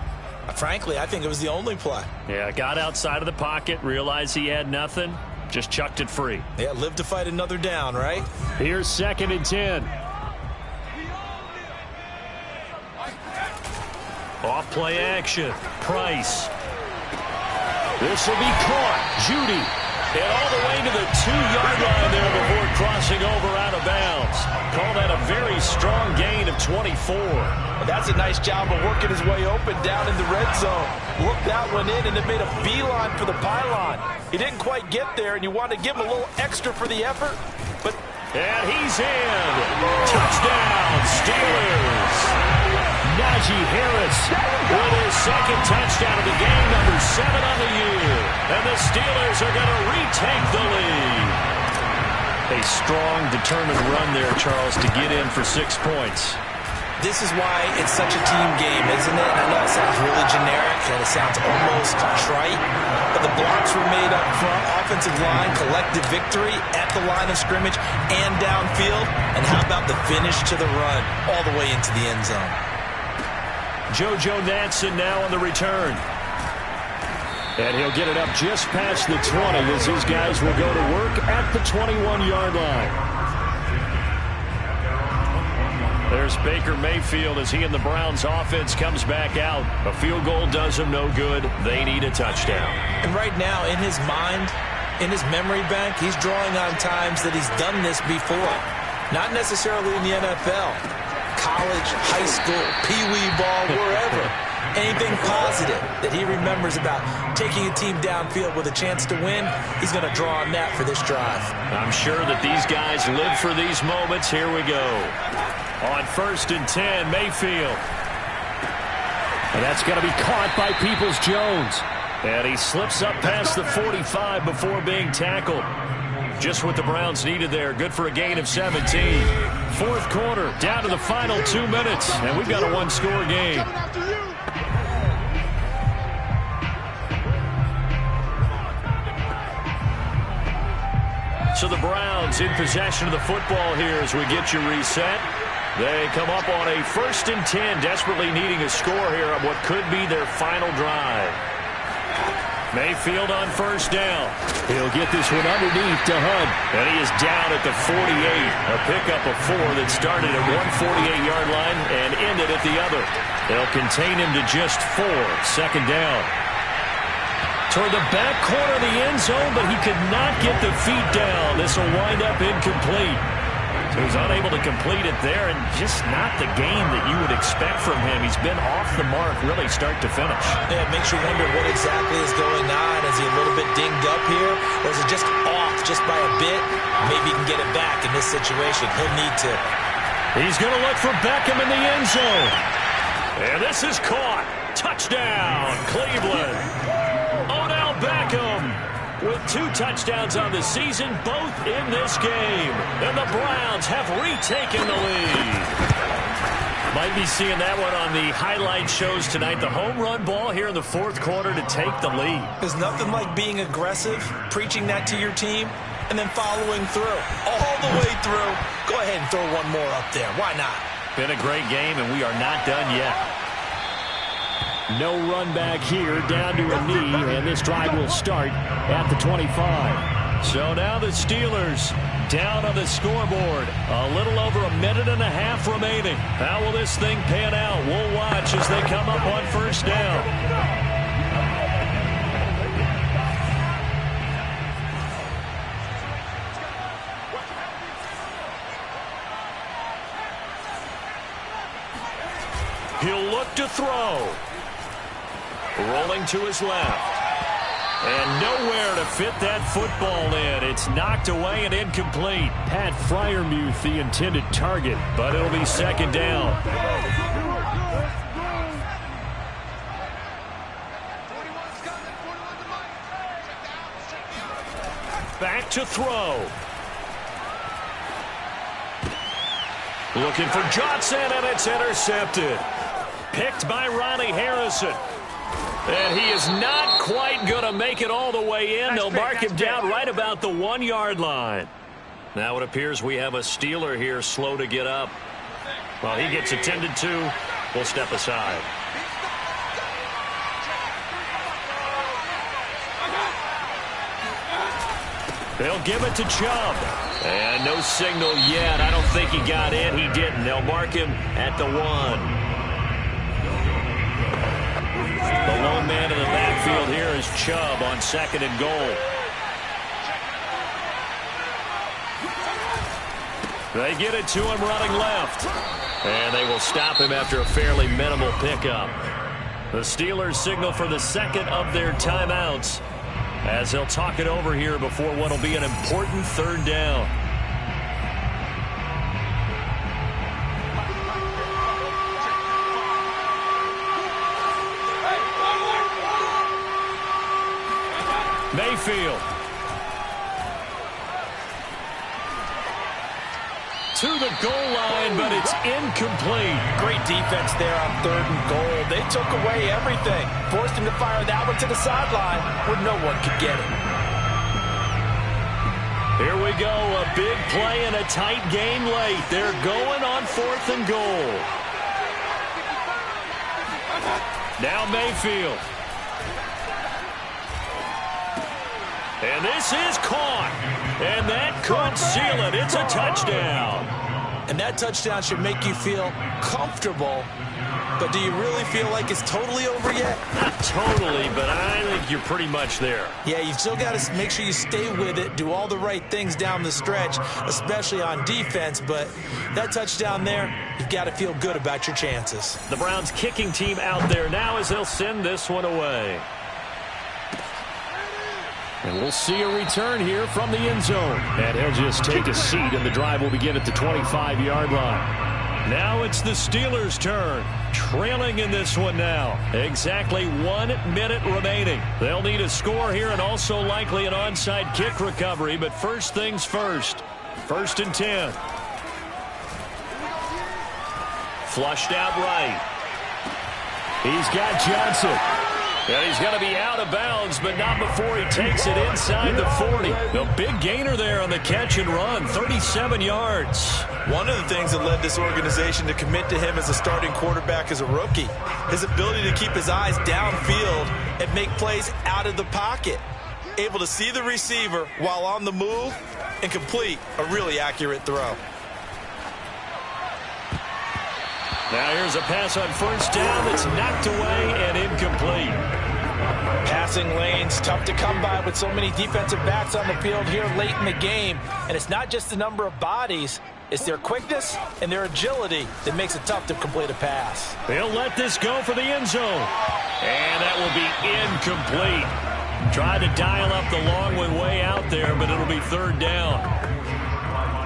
[SPEAKER 3] frankly, I think it was the only play.
[SPEAKER 2] Yeah, got outside of the pocket, realized he had nothing, just chucked it free.
[SPEAKER 3] Yeah, live to fight another down, right?
[SPEAKER 5] Here's 2nd and 10.
[SPEAKER 2] Off play action. Price.
[SPEAKER 5] This will be caught. Judy.
[SPEAKER 2] And all the way to the 2-yard line there before crossing over out of bounds. Call that a very strong gain of 24.
[SPEAKER 3] Well, that's a nice job of working his way open down in the red zone. Look, that one in, and it made a beeline for the pylon. He didn't quite get there, and you want to give him a little extra for the effort, but...
[SPEAKER 2] And he's in. Touchdown, Steelers. Najee Harris with his second touchdown of the game, number 7 on the year. And the Steelers are going to retake the lead. A strong, determined run there, Charles, to get in for 6 points.
[SPEAKER 3] This is why it's such a team game, isn't it? I know it sounds really generic and it sounds almost trite, but the blocks were made up front, offensive line, collective victory at the line of scrimmage and downfield. And how about the finish to the run all the way into the end zone?
[SPEAKER 2] JoJo Natson now on the return. And he'll get it up just past the 20 as his guys will go to work at the 21-yard line. There's Baker Mayfield as he and the Browns offense comes back out. A field goal does them no good. They need a touchdown.
[SPEAKER 3] And right now, in his mind, in his memory bank, he's drawing on times that he's done this before. Not necessarily in the NFL. College, high school, pee-wee ball, wherever. Anything positive that he remembers about taking a team downfield with a chance to win, he's going to draw on that for this drive.
[SPEAKER 2] I'm sure that these guys live for these moments. Here we go. On 1st and 10, Mayfield.
[SPEAKER 5] And that's going to be caught by Peoples-Jones.
[SPEAKER 2] And he slips up past the 45 before being tackled. Just what the Browns needed there. Good for a gain of 17. 4th quarter, down to the final 2 minutes. And we've got a one-score game. So the Browns in possession of the football here as we get you reset. They come up on a 1st and 10, desperately needing a score here on what could be their final drive. Mayfield on 1st down.
[SPEAKER 5] He'll get this one underneath to Hunt.
[SPEAKER 2] And he is down at the 48. A pickup of 4 that started at one 48-yard line and ended at the other. They'll contain him to just 4. 2nd down. Toward the back corner of the end zone, but he could not get the feet down. This will wind up incomplete. So he's unable to complete it there, and just not the game that you would expect from him. He's been off the mark, really, start to finish.
[SPEAKER 3] Yeah, it makes you wonder what exactly is going on. Is he a little bit dinged up here, or is it just off just by a bit? Maybe he can get it back in this situation. He'll need to.
[SPEAKER 2] He's going to look for Beckham in the end zone. And this is caught. Touchdown, Cleveland. Odell Beckham with 2 touchdowns on the season, both in this game. And the Browns have retaken the lead. Might be seeing that one on the highlight shows tonight. The home run ball here in the 4th quarter to take the lead.
[SPEAKER 3] There's nothing like being aggressive, preaching that to your team, and then following through. All the way through. Go ahead and throw one more up there. Why not?
[SPEAKER 2] Been a great game, and we are not done yet.
[SPEAKER 5] No run back here, down to a knee, and this drive will start at the 25.
[SPEAKER 2] So now the Steelers down on the scoreboard. A little over a minute and a half remaining. How will this thing pan out? We'll watch as they come up on 1st down. He'll look to throw. Rolling to his left. And nowhere to fit that football in. It's knocked away and incomplete.
[SPEAKER 5] Pat Freiermuth, the intended target,
[SPEAKER 2] but it'll be 2nd down. Back to throw. Looking for Johnson, and it's intercepted. Picked by Ronnie Harrison. And he is not quite going to make it all the way in. They'll mark him down right about the 1-yard line. Now it appears we have a Steeler here slow to get up. Well, he gets attended to. We'll step aside. They'll give it to Chubb. And no signal yet. I don't think he got in. He didn't. They'll mark him at the 1. The lone man in the backfield here is Chubb on 2nd and goal. They get it to him running left. And they will stop him after a fairly minimal pickup. The Steelers signal for the second of their timeouts as they'll talk it over here before what will be an important third down. Mayfield. To the goal line, but it's incomplete.
[SPEAKER 3] Great defense there on 3rd and goal. They took away everything. Forced him to fire that one to the sideline where no one could get it.
[SPEAKER 2] Here we go. A big play and a tight game late. They're going on 4th and goal. Now Mayfield. And this is caught. And that could seal it. It's a touchdown.
[SPEAKER 3] And that touchdown should make you feel comfortable. But do you really feel like it's totally over yet?
[SPEAKER 2] Not totally, but I think you're pretty much there.
[SPEAKER 3] Yeah, you've still got to make sure you stay with it, do all the right things down the stretch, especially on defense. But that touchdown there, you've got to feel good about your chances.
[SPEAKER 2] The Browns kicking team out there now as they'll send this one away.
[SPEAKER 5] And we'll see a return here from the end zone. And he'll just take a seat, and the drive will begin at the 25-yard line.
[SPEAKER 2] Now it's the Steelers' turn. Trailing in this one now. Exactly 1 minute remaining. They'll need a score here and also likely an onside kick recovery. But first things first. 1st and 10. Flushed out right.
[SPEAKER 5] He's got Johnson.
[SPEAKER 2] And he's going to be out of bounds, but not before he takes it inside the 40. The big gainer there on the catch and run, 37 yards.
[SPEAKER 3] One of the things that led this organization to commit to him as a starting quarterback as a rookie, his ability to keep his eyes downfield and make plays out of the pocket. Able to see the receiver while on the move and complete a really accurate throw.
[SPEAKER 2] Now here's a pass on 1st down that's knocked away and incomplete.
[SPEAKER 3] Passing lanes, tough to come by with so many defensive backs on the field here late in the game. And it's not just the number of bodies, it's their quickness and their agility that makes it tough to complete a pass.
[SPEAKER 2] They'll let this go for the end zone. And that will be incomplete. Tried to dial up the long one way out there, but it'll be 3rd down.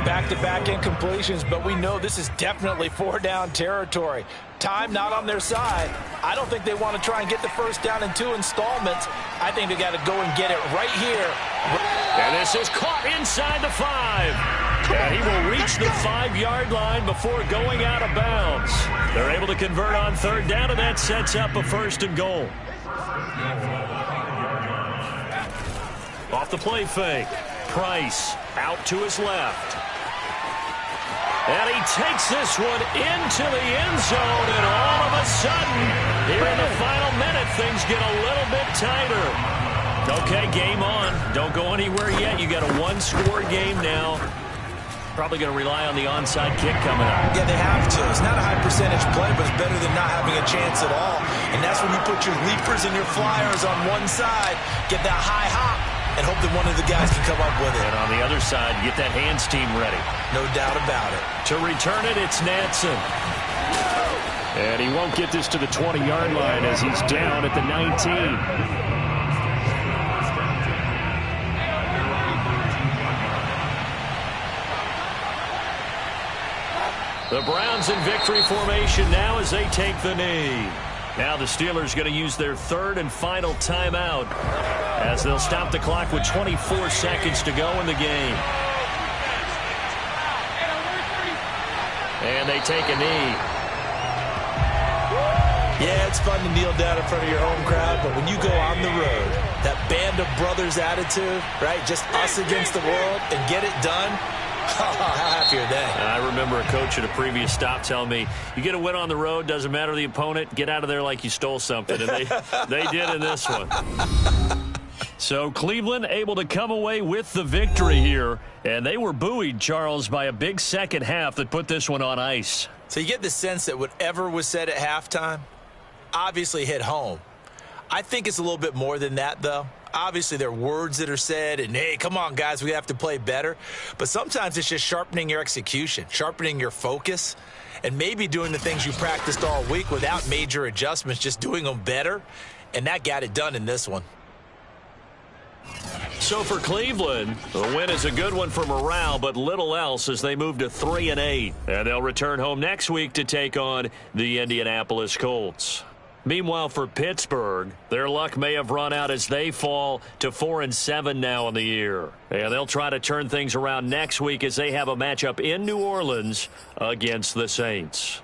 [SPEAKER 3] Back-to-back incompletions, but we know this is definitely 4-down territory. Time not on their side. I don't think they want to try and get the 1st down in 2 installments. I think they got to go and get it right here.
[SPEAKER 2] And this is caught inside the 5. And he will reach the 5-yard line before going out of bounds. They're able to convert on 3rd down, and that sets up a 1st and goal. Off the play fake. Price out to his left. And he takes this one into the end zone, and all of a sudden, here in the final minute, things get a little bit tighter. Okay, game on. Don't go anywhere yet. You got a 1-score game now. Probably going to rely on the onside kick coming up.
[SPEAKER 3] Yeah, they have to. It's not a high-percentage play, but it's better than not having a chance at all. And that's when you put your leapers and your flyers on one side, get that high hop, and hope that one of the guys can come up with it.
[SPEAKER 2] And on the other side, get that hands team ready.
[SPEAKER 3] No doubt about it.
[SPEAKER 2] To return it, it's Natson.
[SPEAKER 5] And he won't get this to the 20-yard line as he's down at the 19.
[SPEAKER 2] The Browns in victory formation now as they take the knee. Now the Steelers going to use their 3rd and final timeout as they'll stop the clock with 24 seconds to go in the game. And they take a knee.
[SPEAKER 3] Yeah, it's fun to kneel down in front of your home crowd, but when you go on the road, that band of brothers attitude, right, just us against the world and get it done, how happy are they?
[SPEAKER 2] I remember a coach at a previous stop telling me, you get a win on the road, doesn't matter the opponent, get out of there like you stole something. And they did in this one. So Cleveland able to come away with the victory here. And they were buoyed, Charles, by a big second half that put this one on ice.
[SPEAKER 3] So you get the sense that whatever was said at halftime obviously hit home. I think it's a little bit more than that, though. Obviously, there are words that are said, and, hey, come on, guys, we have to play better. But sometimes it's just sharpening your execution, sharpening your focus, and maybe doing the things you practiced all week without major adjustments, just doing them better. And that got it done in this one.
[SPEAKER 2] So for Cleveland, the win is a good one for morale, but little else as they move to 3-8. And they'll return home next week to take on the Indianapolis Colts. Meanwhile, for Pittsburgh, their luck may have run out as they fall to 4-7 now in the year. And they'll try to turn things around next week as they have a matchup in New Orleans against the Saints.